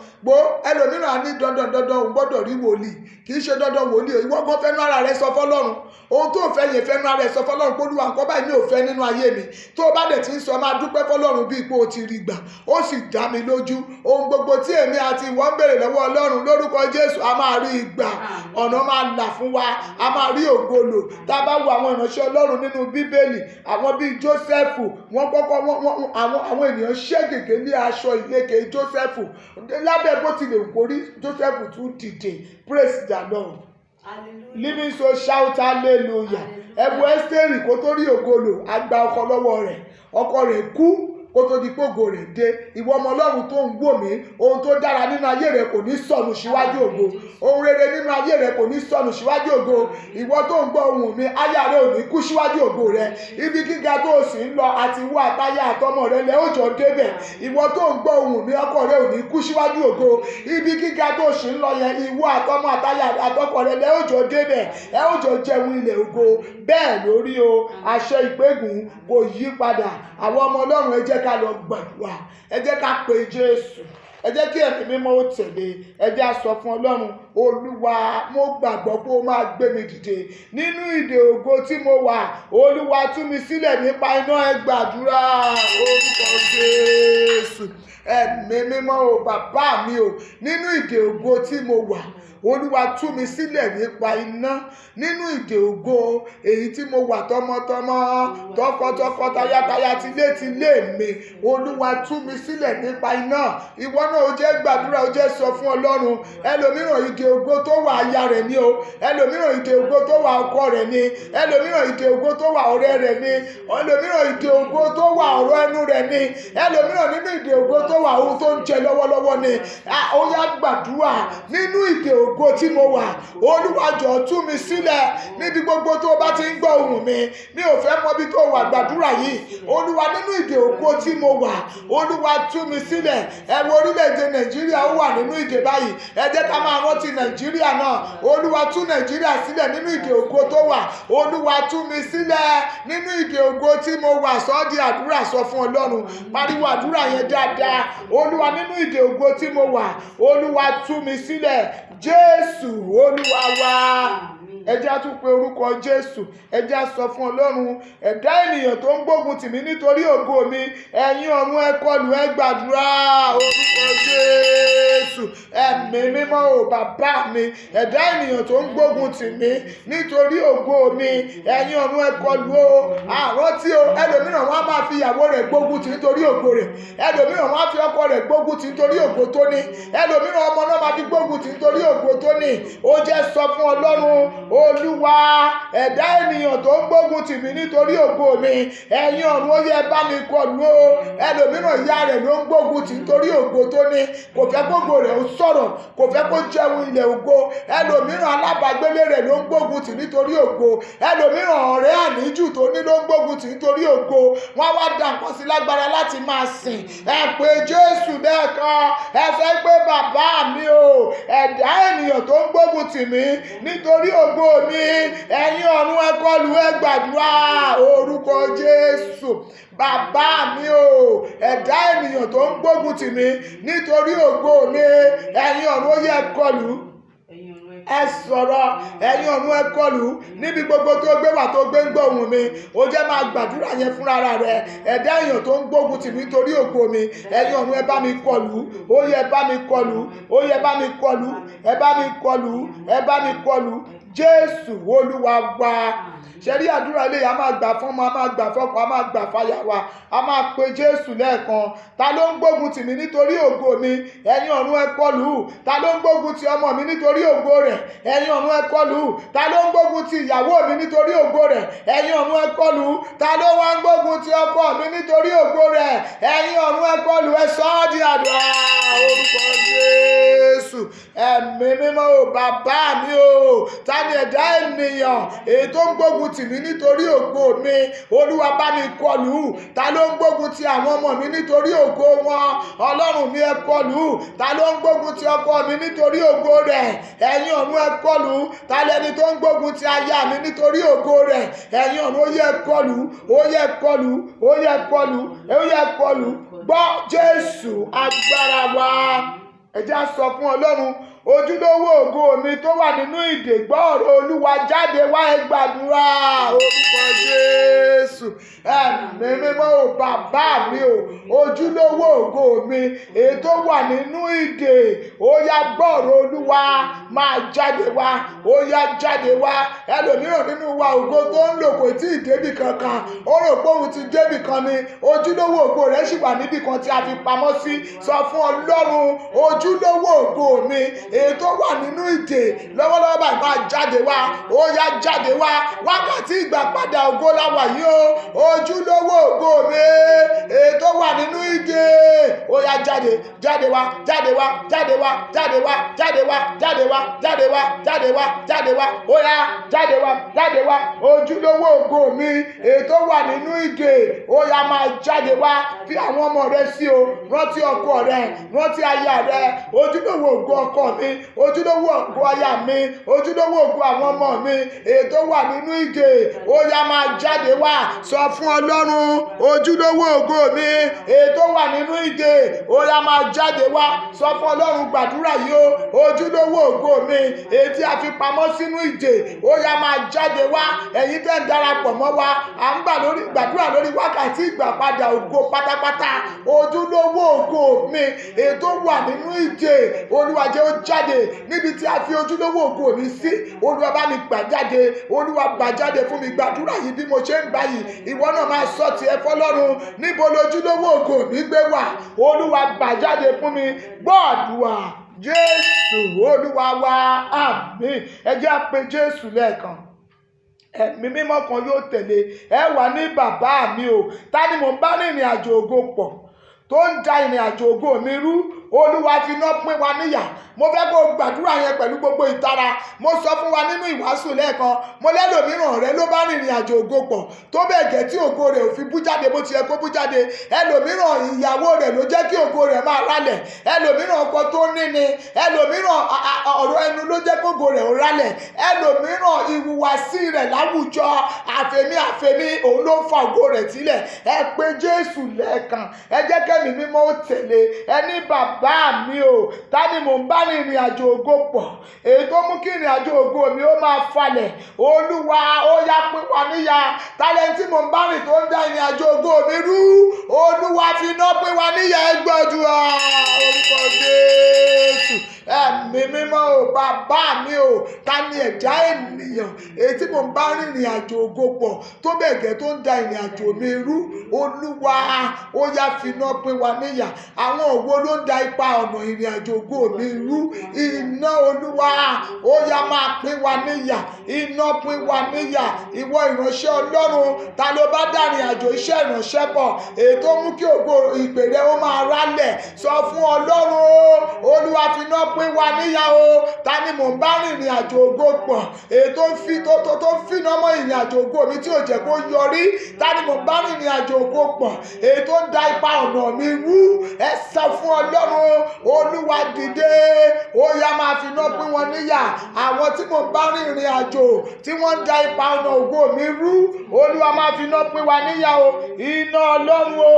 ẹlòmíràn á ní dandan òun gbọ́dọ̀ rí wòlíì. kì í ṣe dandan wòlíì, ìwọ gan fẹ́nu ara rẹ sọ fọ́lọ́run ohun tó fẹ́ yẹn, fẹ́nu ara rẹ sọ fọ́lọ́run pé Olúwa nǹkan báyìí mi ò fẹ́ nínú ayé mi. tó o bá dẹ̀ ti ń sọ, máa dúpẹ́ fọ́lọ́run bíi pé o ti rí gbà. ó sì dá mi lójú ohun gbogbo tí èmi àti ìwọ ń béèrè lọ́wọ́ Ọlọ́run lórúkọ Jésù a máa rí ìgbà, ọ̀nà máa là fún wa, a máa rí ògo lò. tá a bá wo àwọn ìránṣẹ́ Ọlọ́run nínú Bíbélì, àwọn bíi Jósẹ́fù, wọ́n kọ́kọ́ àwọn ènìyàn ṣẹ́gègé ní aṣọ ìlekè Jósẹ́fù. lábẹ́ bó tilẹ̀ kó rí, Jósẹ́fù tún dìde. Praise the Lord. Living so shout hallelujah. ẹ wo Ẹ́sítérì kó tó rí ògo lò, a gba ọkọ lọ́wọ́ rẹ̀, ọkọ rẹ̀ kú kó tó di pógo rẹ̀ dé. ìwọ ọmọ Ọlọ́run tó ń wò mí, ohun tó dára nínú ayé rẹ kò ní sọnù síwájú ògo. ohun rere nínú ayé rẹ kò ní sọnù síwájú ògo. ìwọ tó ń gbọ́ ohùn mi, aya rẹ ò ní kú síwájú ògo rẹ. ibi gíga tó o sì ń lọ, àti ìwọ àtaya àtọmọ rẹ lẹ ó jọ débẹ̀. ìwọ tó ń gbọ́ ohùn mi, ọkọ rẹ ò ní kú síwájú ògo. ibi gíga tó o sì ń lọ yẹn, ìwọ àtọmọ àtaya àtọkọ rẹ lẹ ó jọ débẹ̀. ẹ ó jọ jẹun ilẹ̀ ògo. bẹ́ẹ̀ lórí o, àṣẹ ìpégùn kò yí padà. àwọn ọmọ Ọlọ́run, ẹ jẹ́ ká lọ gbàdúrà, ẹ jẹ́ ká pe Jésù, ẹ jẹ́ kí ẹ̀mí mímọ́ ó tẹ̀lé. ẹ jẹ́ á sọ fún Ọlọ́run, Olúwa mo gbàgbọ́ pé ó máa gbé mi dìde nínú ìdè ògo tí mo wà. Olúwa tú mi sílẹ̀ nípa iná. ẹ gbàdúrà orúkọ Jésù. ẹ̀mí mímọ́ o, bàbá mi o, nínú ìdè ògo tí mo wà, Olúwa tú mi sílẹ̀ nípa iná. nínú ìdè ògo èyí tí mo wà, tọmọtọmọ, tọkọtọkọ, tayátayá, tilétilé mi, Olúwa tú mi sílẹ̀ nípa iná. ìwọ náà ó jẹ́ gbàdúrà, ó jẹ́ sọ fún Ọlọ́run. ẹlòmíràn ìdè ògo tó wà aya rẹ̀ ni o, ẹlòmíràn ìdè ògo tó wà ọkọ rẹ̀ ni, ẹlòmíràn ìdè ògo tó wà ọ̀rẹ́ rẹ̀ ni, ẹlòmíràn ìdè ògo tó wà ọ̀rọ̀ ẹnu rẹ̀ ni, ẹlòmíràn nínú ìdè ògo tó wà ohun tó ń jẹ lọ́wọ́lọ́wọ́ ni. ó yá gbàdúrà, nínú ìdè ògo tí mo wà, Olúwa jọ̀ọ́ tú mi sílẹ̀ níbi gbogbo tó bá ti ń gbọ́ ohùn mi. mi ò fẹ́ mọ̀ bí tó wà, gbàdúrà yìí. Olúwa, nínú ìdè ògo tí mo wà, Olúwa tú mi sílẹ̀. ẹ wo orílẹ̀-èdè Nàìjíríà, ó wà nínú ìdè báyìí. ẹ jẹ́ ká máa rántí Nàìjíríà náà. Olúwa tú Nàìjíríà sílẹ̀ nínú ìdè ògo tó wà. Olúwa tú mi sílẹ̀ nínú ìdè ògo tí mo wà. sọ di àdúrà, sọ fún Ọlọ́run, pariwo àdúrà yẹn dáadáa. Olúwa, nínú ìdè ògo tí mo wà, Olúwa tú mi sílẹ̀. Jésù Olúwa wa. ẹ jẹ́ á tún pe orúkọ Jésù, ẹ jẹ́ á sọ fún Ọlọ́run, ẹ̀dá ènìyàn tó ń gbógun tì mí nítorí ògo mi, ẹ̀yin ọ̀run ẹ kọlù, ẹ gbàdúrà orúkọ Jésù. Ẹ̀mí mímọ́ o bàbá mi, ẹ̀dá ènìyàn tó ń gbógun tì mí nítorí ògo mi, ẹ̀yin ọ̀run ẹ kọlù o. Àrántí o, ẹlòmíràn wọn á máa fi ìyàwó rẹ̀ gbógun tì nítorí ògo rẹ̀, ẹlòmíràn wọn á fi ọkọ rẹ̀ gbógun tì nítorí ògo tó ní, ẹlòmíràn ọmọ náà máa fi gbógun tì nítorí ògo tó ní. Ó jẹ́ sọ fún Ọlọ́run, Olúwa, ẹ̀dá ènìyàn tó ń gbógun tì mí nítorí ògo mi, ẹ̀yin ọ̀run ó yẹ bá mi kọlù o. Ẹlòmíràn ìyá rẹ̀ ló ń gbógun tì nítorí ògo tó ní, kò fẹ́ gbógo rẹ̀ ó sọ̀rọ̀, kò fẹ́ kó jẹun ilẹ̀ ògo. Ẹlòmíràn alábàágbélé rẹ̀ ló ń gbógun tì nítorí ògo. Ẹlòmíràn ọ̀rẹ́ àníjù tó ní ló ń gbógun tì nítorí ògo. Wọ́n wá dá nǹkan sí lágbára láti máa sìn. Ẹ pé Jésù lẹ́ẹ̀kan, ẹ fẹ́ pé bàbá mi o, ẹ̀dá ènìyàn tó ń gbógun tì mí nítorí ògo mi, ẹ̀yin ọ̀run ẹ kọlù, ẹ gbàdúrà orúkọ Jésù. Bàbá mi o, ẹ̀dá ènìyàn tó ń gbógun tì mí nítorí ògo mi, ẹ̀yin ọ̀run ó yẹ kọlù. Ẹ sọ̀rọ̀, ẹ̀yin ọ̀run ẹ kọlù. Níbi gbogbo tó gbé wà tó gbé ń gbọ́ ohùn mi, ó jẹ́ máa gbàdúrà yẹn fúnra rẹ̀. Ẹ̀dá èèyàn tó ń gbógun tì mí nítorí ògo mi, ẹ̀yin ọ̀run ẹ bá mi kọlù, ó yẹ bá mi kọlù, ó yẹ bá mi kọlù, ẹ bá mi kọlù, ẹ bá mi kọlù. Jésù Olúwa wa. Ṣé rí àdúrà ilé a máa gbà fún ọmọ, a máa gbà fọ́kọ, a máa gbà fáyà wa, a máa pe Jésù lẹ́ẹ̀kan. Ta ló ń gbógun tì mí nítorí ògo mi, ẹ̀yin ọ̀run ẹ kọlù. Ta ló ń gbógun ti ọmọ mi nítorí ògo rẹ̀, ẹ̀yin ọ̀run ẹ kọlù. Ta ló ń gbógun ti ìyàwó mi nítorí ògo rẹ̀, ẹ̀yin ọ̀run ẹ kọlù. Ta ló wá ń gbógun ti ọkọ mi nítorí ògo rẹ̀, ẹ̀yin ọ̀run ẹ kọlù. Ẹ sọ ọ́ di àdúrà orúkọ Jésù. Ẹ̀mí mímọ́ o bàbá mi o, ta ni ẹ̀dá ènìyàn èyí tó ń gbógun tì mí nítorí ògo mi, Olúwa bá mi kọlù. Ta ló ń gbógun ti àwọn ọmọ mi nítorí ògo wọn, Ọlọ́run mi ẹ kọlù. Ta ló ń gbógun ti ọkọ mi nítorí ògo rẹ̀, ẹ̀yin ọ̀run ẹ kọlù. Ta lẹni tó ń gbógun ti aya mi nítorí ògo rẹ̀, ẹ̀yin ọ̀run ó yẹ kọlù, ó yẹ kọlù, ó yẹ kọlù, ó yẹ kọlù. Gbọ́ Jésù agbára wa. Ẹ jẹ́ á sọ fún Ọlọ́run, ojúlówó ògo mi tó wà nínú ìdè, gbọ́ ọ̀rọ̀ Olúwa jáde wá, ẹ gbàdúrà orúkọ Jésù. Ẹ̀mí mímọ́ o bàbá mi o, ojúlówó ògo mi èyí tó wà nínú ìdè, ó yá gbọ́ ọ̀rọ̀ Olúwa máa jáde wá, ó yá jáde wá. Ẹlòmíràn nínú wa ògo tó ń lò kò tí ì débì kankan, ó rò pé òun ti débì kan ni, ojúlówó ògo rẹ̀ sì wà níbì kan tí a fi pamọ́ sí. Sọ fún Ọlọ́run, ojúlówó ògo mi èyí tó wà nínú ìdè lọ́wọ́lọ́wọ́ báyìí máa jáde wá, ó yá jáde wá. Wákàtí ìgbàpadà ògo la wà yìí o, ojúlówó ògo mi èyí tó wà nínú ìdè, ó yá jáde, jáde wá, jáde wá, jáde wá, jáde wá, jáde wá, jáde wá, jáde wá, jáde wá, jáde wá, ó yá jáde wá, jáde wá. Ojúlówó ògo mi èyí tó wà nínú ìdè, ó yá máa jáde wá. Fi àwọn ọmọ rẹ sí o, rántí ọkọ rẹ, rántí aya rẹ. Ojúlówó ògo ọkọ mi, ojúlówó ògo aya mi, ojúlówó ògo àwọn ọmọ mi èyí tó wà nínú ìdè, ó yá máa jáde wá. Sọ fún Ọlọ́run, ojúlówó ògo mi èyí tó wà nínú ìdè, ó yá máa jáde wá. Sọ fún Ọlọ́run, gbàdúrà yìí o, ojúlówó ògo mi èyí tí a fi pamọ́ sínú ìdè, ó yá máa jáde wá. Ẹ̀yin tẹ́ ń darapọ̀ mọ́ wa, à ń gbàdúrà lórí wákàtí ìgbàpadà ògo pátápátá. Ojúlówó ògo mi èyí tó wà nínú ìdè, Olúwa jẹ́ ó jáde. Níbi tí a fi ojúlówó ògo mi sí, Olúwa bá mi gbà jáde, Olúwa gbà jáde fún mi. Gbàdúrà yìí bí mo ṣe ń gbà yìí, ìwọ náà máa sọ tiẹ̀ fọ́lọ́run. Níbo lójúlówó ògo mi gbé wà, Olúwa gbà jáde fún mi. Gbọ́ àdúrà Jésù Olúwa wa, àmín. Ẹ jẹ́ á pe Jésù lẹ́ẹ̀kan. Ẹ̀mí mímọ́ kan yóò tẹ̀lé. Ẹ wà ní bàbá mi o, ta ni mo bá ní ìrìn àjò ògo pọ̀ tó ń da ìrìn àjò ògo mi rú? Olúwa fi iná pín wa níyà. Mo fẹ́ kó gbàdúrà yẹn pẹ̀lú gbogbo ìtara. Mo sọ fún wa nínú ìwàásù lẹ́ẹ̀kan, mo lẹ́lòmíràn rẹ ló bá rìnrìn àjò ògo pọ̀ tó bẹ́ẹ̀ gẹ́ tí ògo rẹ̀ ò fi bú jáde bó ti yẹ kó bú jáde. Ẹlòmíràn ìyàwó rẹ̀ ló jẹ́ kí ògo rẹ̀ máa rálẹ̀. Ẹlòmíràn ọkọ tó ní ni. Ẹlòmíràn ọ̀rọ̀ ẹnu ló jẹ́ kó ògo rẹ̀ ó rálẹ̀. Ẹlòmíràn ìhùwàsí rẹ̀ láwùjọ àfẹ̀mí òun ló fa ògo rẹ̀ sílẹ̀. Ẹ pé Jésù lẹ́ẹ̀kan, ẹ jẹ́ kẹ́mi mímọ́ ó tẹ̀lé. Ẹ ní bàbá bàbá mi o, ta ni mò ń bá ní ìrìn àjò ògo pọ̀ èyí tó mú kí ìrìn àjò ògo mi ó máa falẹ̀. Olúwa ó yá pín wa níyà. Tálẹ́ǹtì mò ń bá rìn tó ń dá ìrìn àjò ògo mi rú, Olúwa fi iná pín wa níyà. Ẹ gbàdúrà orúkọ Jésù. Ẹ̀mí mímọ́ o, bàbá mi o, ta ni ẹ̀dá ènìyàn èyí tí mò ń bá rìn ìrìn àjò ògo pọ̀ tó bẹ́ẹ̀ gẹ́ tó ń da ìrìn àjò mi rú, Olúwa ó yá fi iná pín wa níyà. Àwọn òwò ló ń da ipa ọ̀nà ìrìn àjò ògo mi rú, iná Olúwa ó yá máa pín wa níyà. Iná pín wa níyà. Ìwọ ìránṣẹ́ Ọlọ́run, ta ló bá dá ìrìn àjò iṣẹ́ ìránṣẹ́ pọ̀ èyí tó mú kí ògo ìpè rẹ ó máa rálẹ̀, sọ fún Ọlọ́run o, Olúwa fi iná pín wa níyà o. Ta ni mò ń bá rìn ìrìn àjò ògo pọ̀ èyí tó ń fi iná mọ́ ìrìn àjò ògo mi tí ò jẹ́ kó yọrí? Ta ni mò ń bá rìn ìrìn àjò ògo pọ̀ èyí tó ń da ipa ọ̀nà mi rú? Ẹ sọ fún Ọlọ́run, Olúwa dìde, ó yá máa fi iná pín wọn níyà. Àwọn tí mò ń bá rìn ìrìn àjò tí wọ́n ń da ipa ọ̀nà ògo mi rú, Olúwa máa fi iná pín wa níyà o. Iná Ọlọ́run o,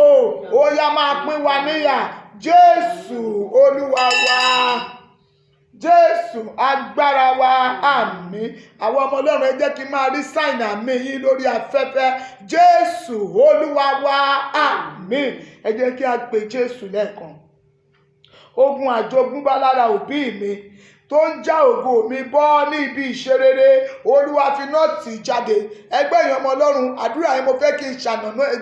ó yá máa pín wa níyà. Jésù Olúwa wa. Jésù agbára wa. Àmín. Àwọn ọmọ Ọlọ́run, ẹ jẹ́ kí n máa rí sáìn àmì yín lórí afẹ́fẹ́. Jésù Olúwa wa. Àmín. Ẹ jẹ́ kí a pe Jésù lẹ́ẹ̀kan. Ogun àjogúnbá lára òbí mi tó ń já ògo mi bọ́ ní ibi ìṣerere, Olúwa fi iná tì jáde. Ẹgbẹ́ èèyàn ọmọ Ọlọ́run, àdúrà yẹn mo fẹ́ kí n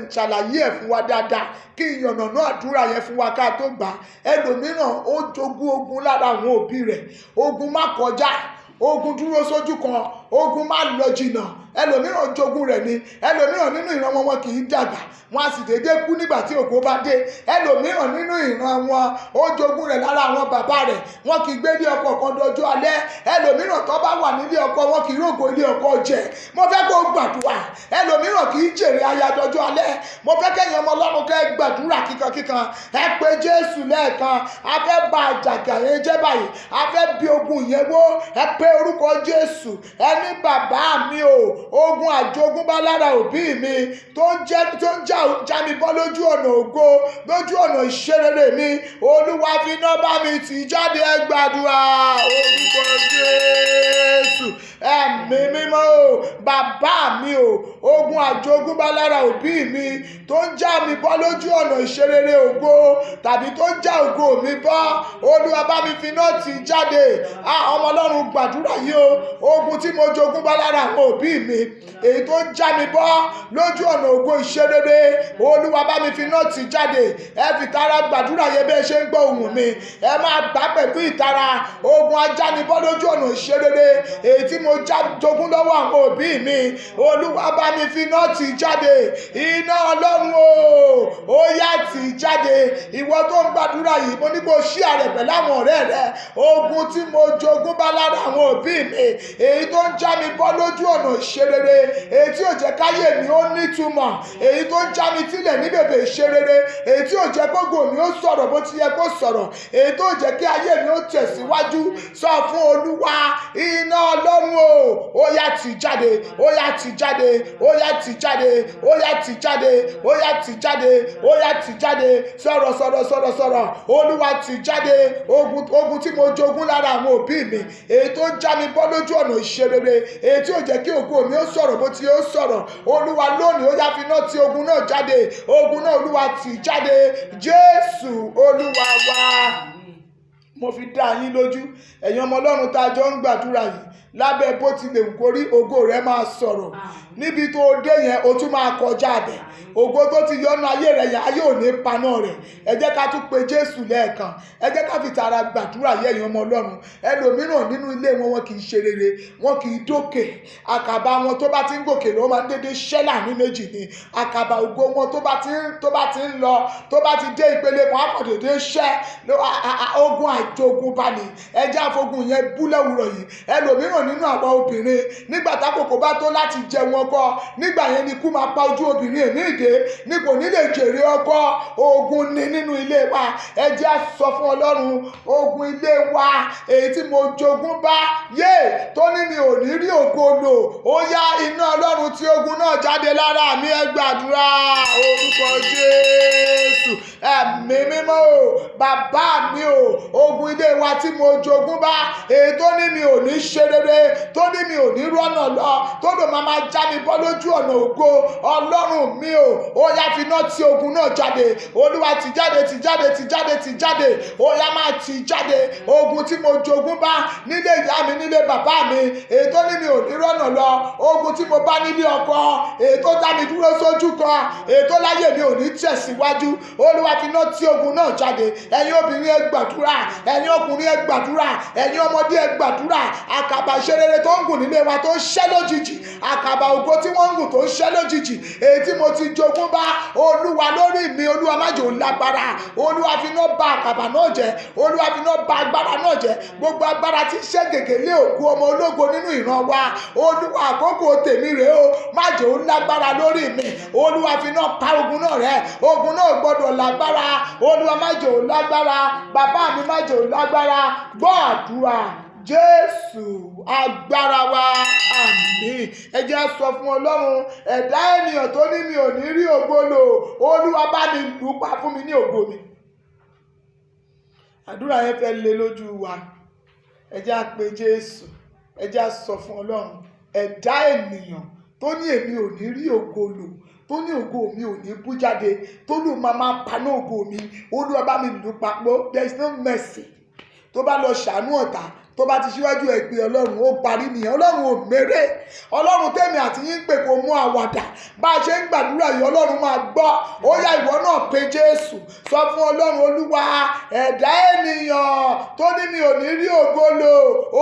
ṣàlàyé ẹ̀ fún wa dáadáa, kí n yànnàná àdúrà yẹn fún wa ká tó gbà. Ẹlòmíràn ó jogún ogun lára àwọn òbí rẹ̀. Ogun má kọjá, ogun dúró sójú kan, ogun má lọ jìnnà. Ẹlòmíràn jogún rẹ̀ ni. Ẹlòmíràn nínú ìran wọn kì í dàgbà, wọn a sì dédé kú nígbà tí ògo bá dé. Ẹlòmíràn nínú ìran wọn ó jogún rẹ̀ lára àwọn bàbá rẹ̀, wọn kì í gbé ní ọkọ kan dọjọ́ alẹ́. Ẹlòmíràn tó bá wà nílé ọkọ wọn kì í rògo ilé ọkọ jẹ. Mo fẹ́ kó gbàdúrà. Ẹlòmíràn kì í jèrè aya dọjọ́ alẹ́. Mo fẹ́ kẹ́yin ọmọ Ọlọ́run kẹ́ gbàdúrà kíkankíkan. Ẹ pe Jésù lẹ́ẹ̀kan. A fẹ́ bà àjàgà yẹn jẹ́ báyìí. A fẹ́ bí ogun yẹn wó. Ẹ pe orúkọ Jésù. Ẹni bàbá mi o, ogun àjogúnbá lára òbí mi tó ń já mi bọ́ lójú ọ̀nà ògo, lójú ọ̀nà ìṣerere mi, Olúwa fi iná bá mi tì jáde. Ẹ gbàdúrà orúkọ Jésù. Ẹ̀mí mímọ́ o, bàbá mi o, ogun àjogúnbá lára òbí mi tó ń já mi bọ́ lójú ọ̀nà ìṣerere ògo tàbí tó ń já ògo mi bọ́, Olúwa bá mi fi iná tì jáde. Ọmọ Ọlọ́run gbàdúrà yìí o. Ogun tí mo jogúnbá lára àwọn òbí mi èyí tó ń já mi bọ́ lójú ọ̀nà ògo ìṣerere, Olúwa bá mi fi iná tì jáde. Ẹ fi ìtara gbàdúrà yẹn bí ẹ ṣe ń gbọ́ ohùn mi. Ẹ máa gbà pẹ̀lú ìtara. Ogun ajánibọ́ lójú ọ̀nà ìṣerere èyí tí mo jogún lọ́wọ́ àwọn òbí mi, Olúwa bá mi fi iná tì jáde. Iná Ọlọ́run o, ó yá tì jáde. Ìwọ tó ń gbàdúrà yìí, mo ní kó ṣí àrẹ̀ pẹ̀lú àwọn ọ̀rẹ́ rẹ. Ogun tí mo jogún bá lára àwọn òbí mi èyí tó ń já mi bọ́ lójú ọ̀nà ìṣerere, èyí tí ò jẹ́ káyé mi ó nítumọ̀, èyí tó ń já mi sílẹ̀ ní bèbè ìṣerere, èyí tí ò jẹ́ kógo mi ó sọ̀rọ̀ bó ti yẹ kó sọ̀rọ̀, èyí tó jẹ́ kí ayé mi ó tẹ̀síwájú. Sọ fún Olúwa, iná Ọlọ́run o, ó yá tì jáde, ó yá tì jáde, ó yá tì jáde, ó yá tì jáde, ó yá tì jáde, ó yá tì jáde. Sọ̀rọ̀. Olúwa tì jáde. Ogun tí mo jogún lára àwọn òbí mi èyí tó ń já mi bọ́ lójú ọ̀nà ìṣerere, èyí tí ò jẹ́ kí ògo mi ó sọ̀rọ̀ bó ti yẹ ó sọ̀rọ̀, Olúwa lónìí ó yá fi iná tì ogun náà jáde. Ogun náà Olúwa tì jáde. Jésù Olúwa wa. Mo fi dá yín lójú, ẹ̀yin ọmọ Ọlọ́run tá a jọ ń gbàdúrà yìí, lábẹ́ bó ti lè wù kó rí, ògo rẹ máa sọ̀rọ̀. Níbi tó dé yẹn o tún máa kọjá abẹ. Ògo tó ti yọnu ayé rẹ yẹn, ayé ò ní paná rẹ̀. Ẹ jẹ́ ká tún pe Jésù lẹ́ẹ̀kan. Ẹ jẹ́ ká fi tara gbàdúrà yẹ ẹ̀yin ọmọ Ọlọ́run. Ẹlòmíràn nínú ilé wọn kì í ṣe rere, wọn kì í dókè. Àkàbà wọn tó bá ti ń gòkè ló máa ń dédé ṣẹ́ láàrin méjì ni. Àkàbà ògo wọn tó bá ti ń lọ, tó bá ti dé ìpele kan á kàn dédé ṣẹ́. Ogun àjogúnbá ni. Ẹ jẹ́ àfogun yẹn bú lẹ́wùrọ̀ yìí. Ẹlòmíràn nínú àwọn obìnrin, nígbà tákòkò bá tó láti jẹ wọn kọ, nígbà yẹn ni ikú máa pa ojú obìnrin èmi ìdè, ní kò ní lè jèrè ọkọ. Ogun ni nínú ilé wa. Ẹ jẹ́ sọ fún Ọlọ́run, ogun ilé wa èyí tí mo jogún bá tó ní mi ò ní rí ògo lò, ó yá iná Ọlọ́run tí ogun náà jáde lára mi. Ẹ gbàdúrà orúkọ Jésù. Jésù. Ẹ̀mí mímọ́ o, bàbá mi o, ogun ilé wa tí mo jogún bá, èyí tó ní mi ò ní ṣe rere, tó ní mi ò ní rọ́nà lọ, tó lò máa já mi bọ́ lójú ọ̀nà ògo, ọlọ́run mi o, ó yá fi iná ti ogun náà jáde. Olúwa ti jáde, ti jáde, ti jáde, ti jáde, ó yá máa ti jáde. Ogun tí mo jogún bá nílé ìyá mi, nílé bàbá mi, èyí tó ní mi ò ní rọ́nà lọ, ogun tí mo bá nílé ọkọ, èyí tó dá mi dúró sójú kan, èyí tó láyé mi ò ní tẹ̀síwájú, Olúwa fi iná ti ogun náà jáde. Ẹ̀yin obìnrin ẹ gbàdúrà, ẹ̀yin ọkùnrin ẹ gbàdúrà, ẹ̀yin ọmọdé ẹ gbàdúrà. Àkàbà ìṣerere tó ń gùn nílé wa tó ń ṣẹ́ lójijì, àkàbà ògo tí wọ́n ń gùn tó ń ṣẹ́ lójijì, èyí tí mo ti jogún bá, Olúwa lórí mi, Olúwa má jẹ́ ó lágbára. Olúwa fi iná ba àkàbà náà jẹ́, Olúwa fi iná ba agbára náà jẹ́. Gbogbo agbára tí ń ṣẹ́ gègé lé ògo ọmọ ológo nínú ìran wa, Olúwa àkókò tèmi rèé o, má jẹ́ ó lágbára lórí mi. Olúwa fi iná pa ogun náà rẹ́, ogun náà gbọ́dọ̀ lágbára. Olúwa má jẹ́ ó lágbára, bàbá mi má jẹ́ ó lágbára. Gbọ́ àdúrà Jésù agbára wa, àmín. Ẹ jẹ́ sọ fún Ọlọ́run, ẹ̀dá ènìyàn tó ní mi ò ní rí ògo lò, Olúwa bá mi lù pa fún mi ní ògo mi. Àdúrà yẹn fẹ́ lé lójú wa. Ẹ jẹ́ á pe Jésù, ẹ jẹ́ á sọ fún Ọlọ́run, ẹ̀dá ènìyàn tó ní èmi ò ní rí ògo lò, tó ní ògo mi ò ní bú jáde, tó lù máa paná ògo mi, Olúwa bá mi lù papọ̀. There is no mercy. Tó bá lọ ṣàánú ọ̀tá, tó bá ti ṣíwájú ẹ̀ pé Ọlọ́run ó parí nìyẹn. Ọlọ́run ò mérè. Ọlọ́run tèmi àti yín pè kó mú àwàdà. Bá a ṣe ń gbàdúrà yìí, Ọlọ́run máa gbọ́. Ó yá ìwọ náà pe Jésù. Sọ fún Ọlọ́run, Olúwa, ẹ̀dá ènìyàn tó ní mi ò ní rí ògo lò,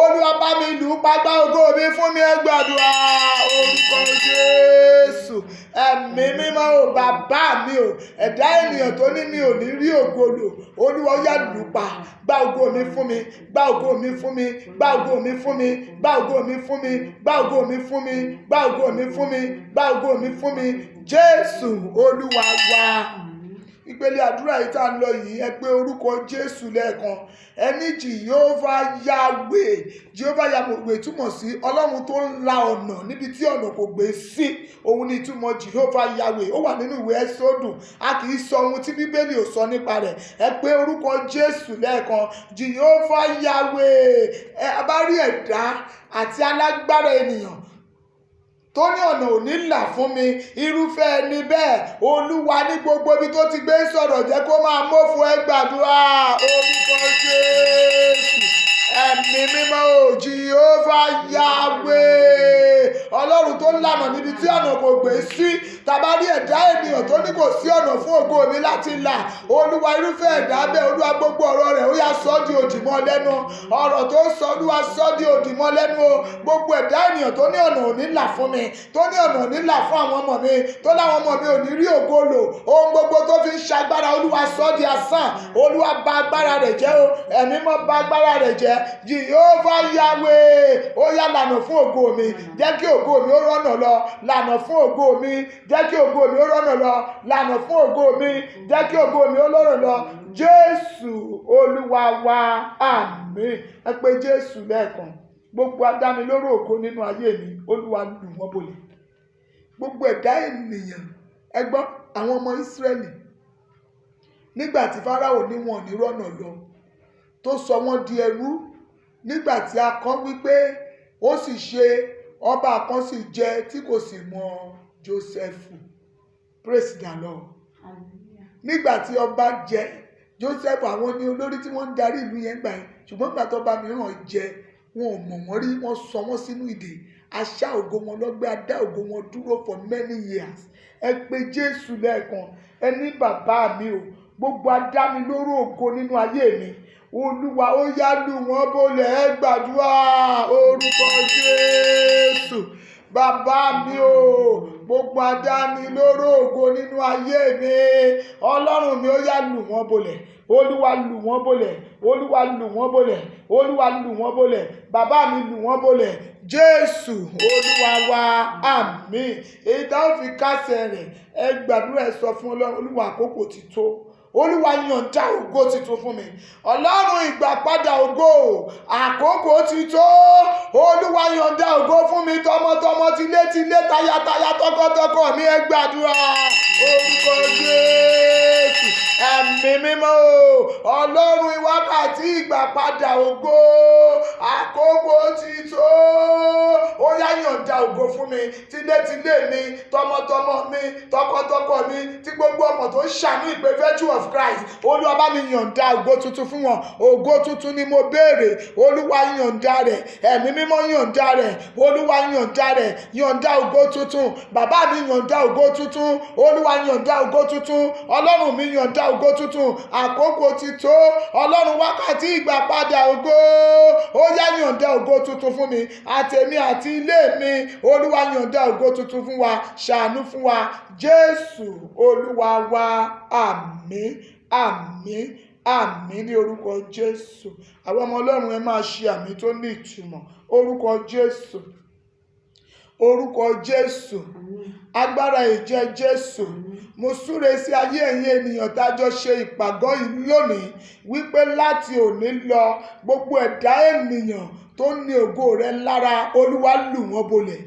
Olúwa bá mi lù pagbá ògo mi fún mi. Ẹ gbàdúrà orúkọ Jésù. Ẹ̀mí mímọ́ o, bàbá mi o, ẹ̀dá ènìyàn tó ní mi ò ní rí ògo lò, Olúwa ó yá lù pa. Gba ògo mi fún mi, gba ògo mi fún mi, gba ògo mi fún mi, gba ògo mi fún mi, gba ògo mi fún mi, gba ògo mi fún mi, gba ògo mi fún mi. Jésù Olúwa wa. Ìpele àdúrà yìí tá a lọ yìí, ẹ pé orúkọ Jésù lẹ́ẹ̀kan. Ẹni Jèhófà Yahwè. Jèhófà Yahwè túmọ̀ sí Ọlọ́run tó ń la ọ̀nà níbi tí ọ̀nà kò gbé sí. Òun ni ìtumọ̀ Jèhófà Yahwè. Ó wà nínú ìwé Ẹ́sódù. A kì í sọ ohun tí Bíbélì ò sọ nípa rẹ̀. Ẹ pé orúkọ Jésù lẹ́ẹ̀kan. Jèhófà Yahwè. Ẹ bá rí ẹ̀dá àti alágbára ènìyàn tó ní ọ̀nà ò ní là fún mi, irúfẹ́ ẹni bẹ́ẹ̀, Olúwa ní gbogbo ibi tó ti gbé sọ̀rọ̀ jẹ́ kó máa mófo. Ẹ gbàdúrà orúkọ Jésù. Ẹ̀mí mímọ́ o, Jèhófà Yahwè. Ọlọ́run tó lànà níbi tí ọ̀nà kò gbé sí. Tàbá rí ẹ̀dá ènìyàn tó ní kò sí ọ̀nà fún ògo mi láti là, Olúwa irúfẹ́ ẹ̀dá bẹ́ẹ̀, Olúwa gbogbo ọ̀rọ̀ rẹ̀ ó yá sọ di òdì mọ́ lẹ́nu. Ọ̀rọ̀ tó sọ, Olúwa sọ di òdì mọ́ lẹ́nu o. Gbogbo ẹ̀dá ènìyàn tó ní ọ̀nà ò ní là fún mi, tó ní ọ̀nà ò ní là fún àwọn ọmọ mi, tó láwọn ọmọ mi ò ní rí ògo lò, ohun gbogbo tó fi ń ṣagbára, Olúwa sọ di asán. Olúwa bà agbára rẹ̀ jẹ́ o. Ẹ̀mí mọ́ bà agbára rẹ̀ jẹ́. Jèhófà Yahwè, ó yá lànà fún ògo mi, jẹ́ kí ògo mi ó rọ́nà lọ. Lànà fún ògo mi, jẹ́ kí ògo mi ó rọ́nà lọ. Lànà fún ògo mi, jẹ́ kí ògo mi ó rọ́nà lọ. Jésù Olúwa wa, àmín. Ẹ pé Jésù lẹ́ẹ̀kan. Gbogbo adánilóró ògo nínú ayé mi, Olúwa lù wọ́n bolẹ̀. Gbogbo ẹ̀dá ènìyàn, ẹ gbọ́, àwọn ọmọ Ísírẹ́lì nígbà tí Fáráò ní wọn ò ní rọ́nà lọ, tó sọ wọ́n di ẹrú, nígbà tí a kọ wípé ó sì ṣe ọba kan sì jẹ tí kò sì mọ Jósẹ́fù. Praise the Lord. Nígbà tí ọba jẹ Jósẹ́fù, àwọn ní olórí tí wọ́n ń darí ìlú yẹn gbà yẹn, ṣùgbọ́n nígbà tó ọba mìíràn jẹ, wọn ò mọ̀ wọ́n rí, wọ́n sọ wọ́n sínú ìdè. Aṣá ògo wọn lọ́gbẹ́, adá ògo wọn dúró for many years. Ẹ pé Jésù lẹ́ẹ̀kan. Ẹ ní bàbá mi o, gbogbo adánilóró ògo nínú ayé mi, Olúwa ó yá lù wọ́n bolẹ̀. Ẹ gbàdúrà orúkọ Jésù. Bàbá mi o, gbogbo adánilóró ògo nínú ayé mi, Ọlọ́run mi ó yá lù wọ́n bolẹ̀. Olúwa lù wọ́n bolẹ̀. Olúwa lù wọ́n bolẹ̀. Olúwa lù wọ́n bolẹ̀. Bàbá mi lù wọ́n bolẹ̀. Jésù Olúwa wa, àmín. Èyí tá ó fi kásẹ̀ rẹ̀, ẹ gbàdúrà, ẹ sọ fún Ọlọ́run, Olúwa àkókò ti tó. Olúwa yọ̀ǹda ògo titun fún mi. Ọlọ́run ìgbàpadà ògo, àkókò ti tó. Olúwa yọ̀ǹda ògo fún mi, tọmọtọmọ, tilétilé, tayátayá, tọkọtọkọ mi. Ẹ gbàdúrà orúkọ Jésù. mímọ́ Ọlọ́run wákàtí ìgbàpadà ògo àkókò ti tó ó yá yọ̀ǹda ògo fún mi tilétilé mi tọmọtọmọ mi tọkọtọkọ mi tí gbogbo ọmọ tó ṣàánú ìpè Virtue of Christ Olúwa bá mi yọ̀ǹda ògo tuntun fún wọn ògo tuntun ni mo béèrè Olúwa yọ̀ǹda rẹ̀ ẹ̀mí mímọ́ yọ̀ǹda rẹ̀ Olúwa yọ̀ǹda rẹ̀ yọ̀ǹda ògo tuntun bàbá mi yọ̀ǹda ògo tuntun Olúwa yọ̀ǹda ògo tuntun Ọlọ́run mi yọ̀ǹda ògo tuntun àkókò ti tó Ọlọ́run wákàtí ìgbàpadà ògo ó yá yọ̀ǹda ògo tuntun fún mi àtèmi àti ilé mi Olúwa yọ̀ǹda ògo tuntun fún wa ṣàánú fún wa Jésù Olúwa wa àmín àmín àmín ní orúkọ Jésù àwọn ọmọ Ọlọ́run ẹ máa ṣe àmín tó ní ìtumọ̀ orúkọ Jésù orúkọ Jésù agbára ìjẹ Jésù mo súre sí ayé ẹ̀yin ènìyàn tájọ ṣe ìpàgọ́ yìí lónìí wípé láti òní lọ gbogbo ẹ̀dá ènìyàn tó ní ògo rẹ lára Olúwa lù wọ́n bolẹ̀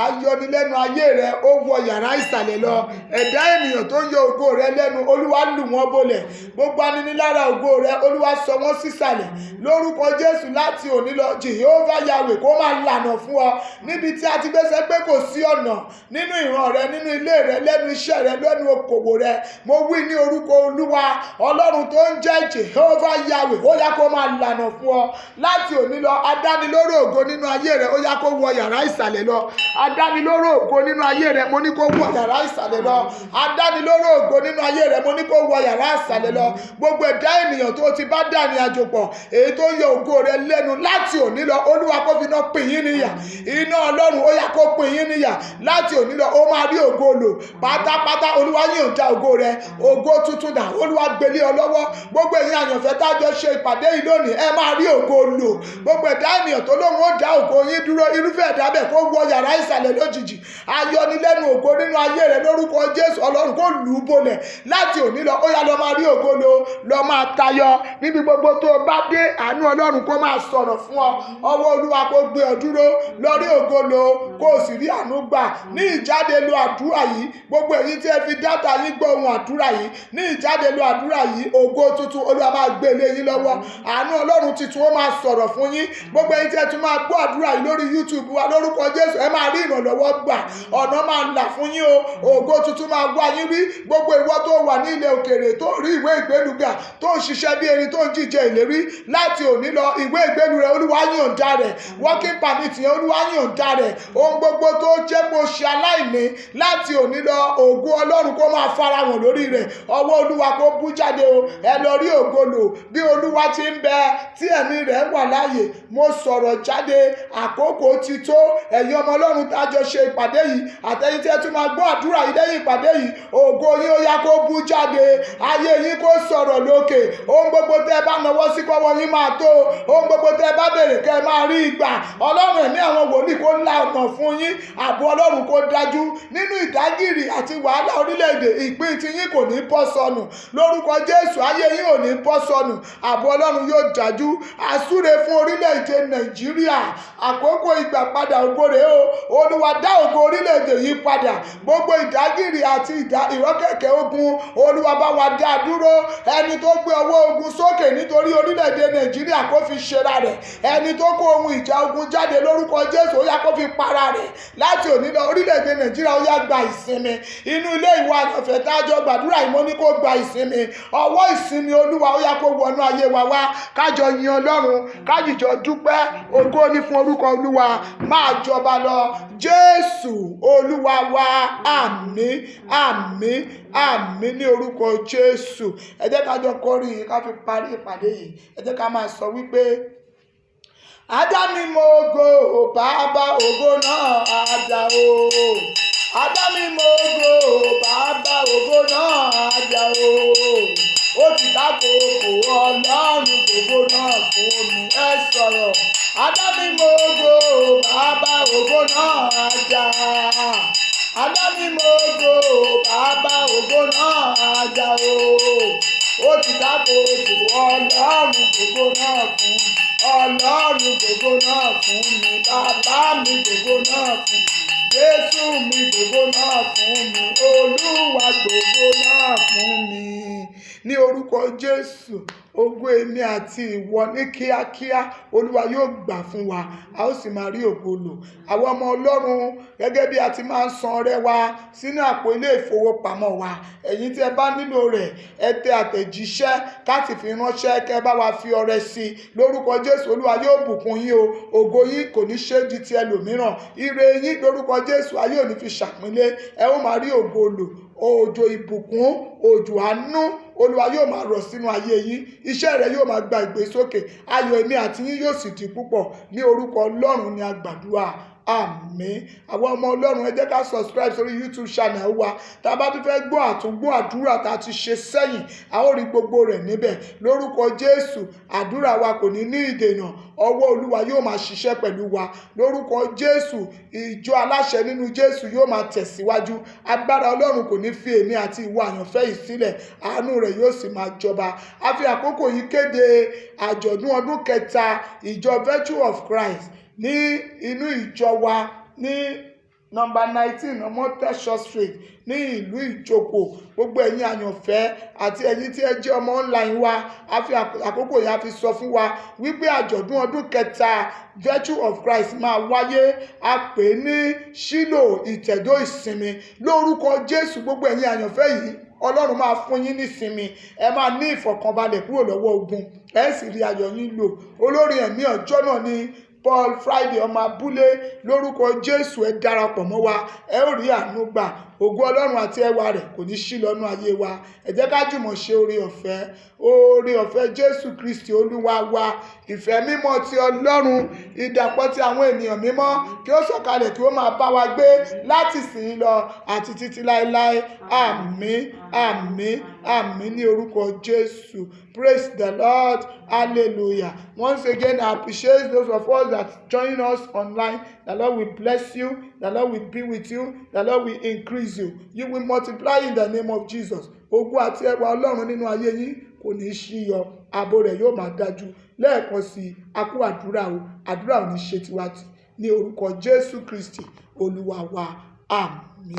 ayọnilẹ́nu ayé rẹ ó wọ yàrá ìsàlẹ̀ lọ ẹ̀dá ènìyàn tó ń yọ ògo rẹ lẹ́nu Olúwa lù wọ́n bolẹ̀ gbogbo aninilára ògo rẹ Olúwa sọ wọ́n sísàlẹ̀ lórúkọ Jésù láti òní lọ Jehovah Yahweh kó máa lànà fún ọ níbi tí a ti gbéṣẹ́ pé kò sí ọ̀nà nínú ìran rẹ nínú ilé rẹ lẹ́nu iṣẹ́ rẹ lẹ́nu okòwò rẹ mo wí ní orúkọ Olúwa Ọlọ́run tó ń jẹ́ Jehovah Yahweh ó yá kó máa lànà fún ọ láti òní lọ adánilóró ògo nínú ayé rẹ ó yá kó wọ yàrá ìsàlẹ̀ lọ adánilóró ògo nínú ayé rẹ mo ní kó wọ yàrá ìsàlẹ̀ lọ adánilóró ògo nínú ayé rẹ mo ní kó wọ yàrá ìsàlẹ̀ lọ gbogbo ẹ̀dá ènìyàn tó ti bá dà ní àjò pọ̀ èyí tó yọ ògo rẹ lẹ́nu láti òní lọ Olúwa kó fi iná pín yín níyà iná Ọlọ́run ó yá kó pín yín níyà láti òní lọ ó máa rí ògo lò pátápátá Olúwa yọ̀ǹda ògo rẹ ògo tuntun dà Olúwa gbélé ọ lọ́wọ́ gbogbo ẹ̀yin àyànfẹ́ tájọ ṣe ìpàdé yìí lónìí ẹ máa rí ògo lò gbogbo ẹ̀dá ènìyàn tó lóun ó dá ògo yín dúró irúfẹ́ ẹ̀dá bẹ́ẹ̀ kó wọ yàrá ìsàlẹ̀ lójijì ayọnilẹ́nu ògo nínú ayé rẹ lórúkọ Jésù Ọlọ́run kó lù ú bolẹ̀ láti òní lọ ó yá lọ máa rí ògo lò lọ máa tayọ níbi gbogbo tó o bá dé àánú Ọlọ́run kó máa sọ̀rọ̀ fún ọ ọwọ́ Olúwa kó gbé ọ dúró lọ rí ògo lò kó o sì rí àánú gbà ní ìjáde lo àdúrà yìí gbogbo èyí tí ẹ fi dátà yín gbọ́ ohun àdúrà yìí ní ìjáde lo àdúrà yìí ògo tuntun Olúwa máa gbé lé yín lọ́wọ́ àánú Ọlọ́run tuntun ó máa sọ̀rọ̀ fún yín gbogbo èyí tí ẹ tún máa gbọ́ àdúrà yìí lórí YouTube wa lórúkọ Jésù ẹ máa rí ìrànlọ́wọ́ gbà ọ̀nà máa là fún yín o ògo tuntun máa wá yín rí gbogbo ìwọ tó wà ní ilẹ̀ òkèèrè tó rí ìwé ìgbélùgbà tó ń ṣiṣẹ́ bí erin tó ń jíjẹ ìlérí láti òní lọ ìwé ìgbélù rẹ Olúwa yọ̀ǹda rẹ̀ working permit yẹn Olúwa yọ̀ǹda rẹ̀ ohun gbogbo tó jẹ́ kó ṣe aláìní láti òní lọ ògo Ọlọ́run kó máa farahàn lórí rẹ̀ ọwọ́ Olúwa kó bú jáde o ẹ lọ rí ògo lò bí Olúwa ti ń bẹ tí ẹ̀mí rẹ̀ wà láàyè mo sọ̀rọ̀ jáde àkókò ti tó ẹ̀yin ọmọ Ọlọ́run tájọ ṣe ìpàdé yìí àtẹ̀yin tí ẹ tún máa gbọ́ àdúrà yìí lẹ́yìn ìpàdé yìí ògo yín ó yá kó bú jáde ayé yín kó sọ̀rọ̀ lókè ohun gbogbo tẹ́ ẹ bá nawọ́ sí kọ́wọ́ yín máa tó ohun gbogbo tẹ́ ẹ bá béèrè kẹ́ ẹ máa rí ìgbà Ọlọ́run ẹ̀mí àwọn wòlíì kó la ọ̀nà fún yín ààbò Ọlọ́run kó dájú nínú ìdágìrì àti wàhálà orílẹ̀-èdè ìpín tí yín kò ní bọ́ sọnù lórúkọ Jésù ayé yín ò ní bọ́ sọnù ààbò Ọlọ́run yóò dájú àsúre fún orílẹ̀-èdè Nàìjíríà àkókò ìgbàpadà ògo rèé o Olúwa dá ògo orílẹ̀-èdè yìí padà gbogbo ìdágìrì àti ìrọ́kẹ̀kẹ̀ ogun Olúwa bá wa dá dúró ẹni tó gbé ọwọ́ ogun sókè nítorí orílẹ̀-èdè Nàìjíríà kó fi ṣera rẹ̀ ẹni tó kó ohun ìjà ogun jáde lórúkọ Jésù ó yá kó fi para rẹ̀ láti òní lọ orílẹ̀-èdè Nàìjíríà ó yá gba ìsinmi inú ilé ìwà àyànfẹ́ tájọ gbàdúrà ìmọ̀ ní kó gba ìsinmi ọwọ́ ìsinmi Olúwa ó yá kó wọnú ayé wa wá kájọ yin Ọlọ́run kájìjọ dúpẹ́ ògo ní fún orúkọ Olúwa máa jọba lọ Jésù Olúwa wa àmín àmín àmín ní orúkọ Jésù ẹ jẹ́ ká jọ kọrin yìí ká fi parí ìpàdé yìí ẹ jẹ́ ká máa sọ wípé Ádámì ògo bàbá ògo náà àjà o Ádámì ògo bàbá ògo náà àjà o ó ti dákòókò Ọlọ́run gbogbo náà fún mi ẹ sọ̀rọ̀ Ádámì ògo bàbá ògo náà àjà Ádámì ògo bàbá ògo náà àjà o ó ti dákòókò Ọlọ́run gbogbo náà fún mi Ọlọ́run gbogbo náà fún mi bàbá mi gbogbo náà fún mi Jésù mi gbogbo náà fún mi Olúwa gbogbo náà fún mi ní orúkọ Jésù. Ògo èmi àti ìwọ ní kíákíá Olúwa yóò gbà fún wa, a ó sì máa rí ògo lò. Àwọn ọmọ Ọlọ́run, gẹ́gẹ́ bí a ti máa ń san ọrẹ wa sínú àpò ilé ìfowópamọ́ wa, ẹ̀yin tí ẹ bá nílò rẹ̀, ẹ tẹ àtẹ̀jíṣẹ́ káti fi ránṣẹ́, kẹ́ bá wa fi ọrẹ sí lórúkọ Jésù. Olúwa yóò bùkún yín o, ògo yín kò ní ṣe di ti ẹlòmíràn, ire yín lórúkọ Jésù ayé ò ní fi ṣàpínlé, ẹ ó máa rí ògo lò. Òjò ìbùkún, òjò àánú Olúwa yóò máa rọ̀ sínú ayé yín, iṣẹ́ rẹ̀ yóò máa gba ìgbésókè, ayọ̀ èmi àti yín yóò sì di púpọ̀ ní orúkọ Ọlọ́run ni a gbàdúrà. Àmín. Àwọn ọmọ Ọlọ́run, ẹ jẹ́ ká subscribe sórí YouTube channel wa. Tá a bá tún fẹ́ gbọ́ àtúngbọ́ àdúrà tá a ti ṣe sẹ́yìn, a ó rí gbogbo rẹ̀ níbẹ̀ lórúkọ Jésù. Àdúrà wa kò ní ní ìdènà, ọwọ́ Olúwa yóò máa ṣiṣẹ́ pẹ̀lú wa lórúkọ Jésù. Ìjọ aláṣẹ nínú Jésù yóò máa tẹ̀síwájú, agbára Ọlọ́run kò ní fi èmi àti ìwọ àyànfẹ́ yìí sílẹ̀, àánú rẹ̀ yóò sì máa jọba. A fi àkókò yìí kéde àjọ̀dún ọdún kẹta ìjọ Virtue of Christ ní inú ìjọ wa ní nọ́mbà 19 Omotosho Street ní ìlú Ìjòkò. Gbogbo ẹ̀yin àyànfẹ́ àti ẹ̀yin tí ẹ jẹ́ ọmọ online wa, a fi àkókò yìí a fi sọ fún wa wípé àjọ̀dún ọdún kẹta Virtue of Christ máa wáyé. A pè ní Ṣílò ìtẹ̀dó ìsinmi lórúkọ Jésù. Gbogbo ẹ̀yin àyànfẹ́ yìí, Ọlọ́run máa fún yín nísinmi, ẹ máa ní ìfọ̀kànbalẹ̀ kúrò lọ́wọ́ ogun, ẹ sì rí ayọ̀ yín lò. Olórin ẹ̀mí ọjọ́ náà ni Paul Friday ọmọ abúlé. Lórúkọ Jésù ẹ darapọ̀ mọ́ wa, ẹ ó rí àánú gbà. Ògo Ọlọ́run àti ẹwà rẹ̀ kò ní ṣí lọ́nà ayé wa. Ẹ jẹ́ ká jùmọ̀ ṣe oore ọ̀fẹ́ Jésù Kristi Olúwa wa, ìfẹ́ mímọ́ ti Ọlọ́run, ìdàpọ̀ ti àwọn ènìyàn mímọ́ kí ó sọ̀kalẹ̀ kí ó máa bá wa gbé láti ìsinyìí lọ àti títí láéláé. Àmín, àmín, àmín ní orúkọ Jésù. Praise the Lord. Hallelujah. Once again, I appreciate those of us that join us online. The Lord will bless you. The Lord will be with you. The Lord will increase you. You will multiply in the name of Jesus. Ògo àti ẹwà Ọlọ́run nínú ayé yín kò ní ṣíyọ, ààbò rẹ̀ yóò máa dájú. Lẹ́ẹ̀kan sí, a kú àdúrà o, àdúrà ò ní ṣe tiwa tì ní orúkọ Jésù Kristi Olúwa wa. Àmín.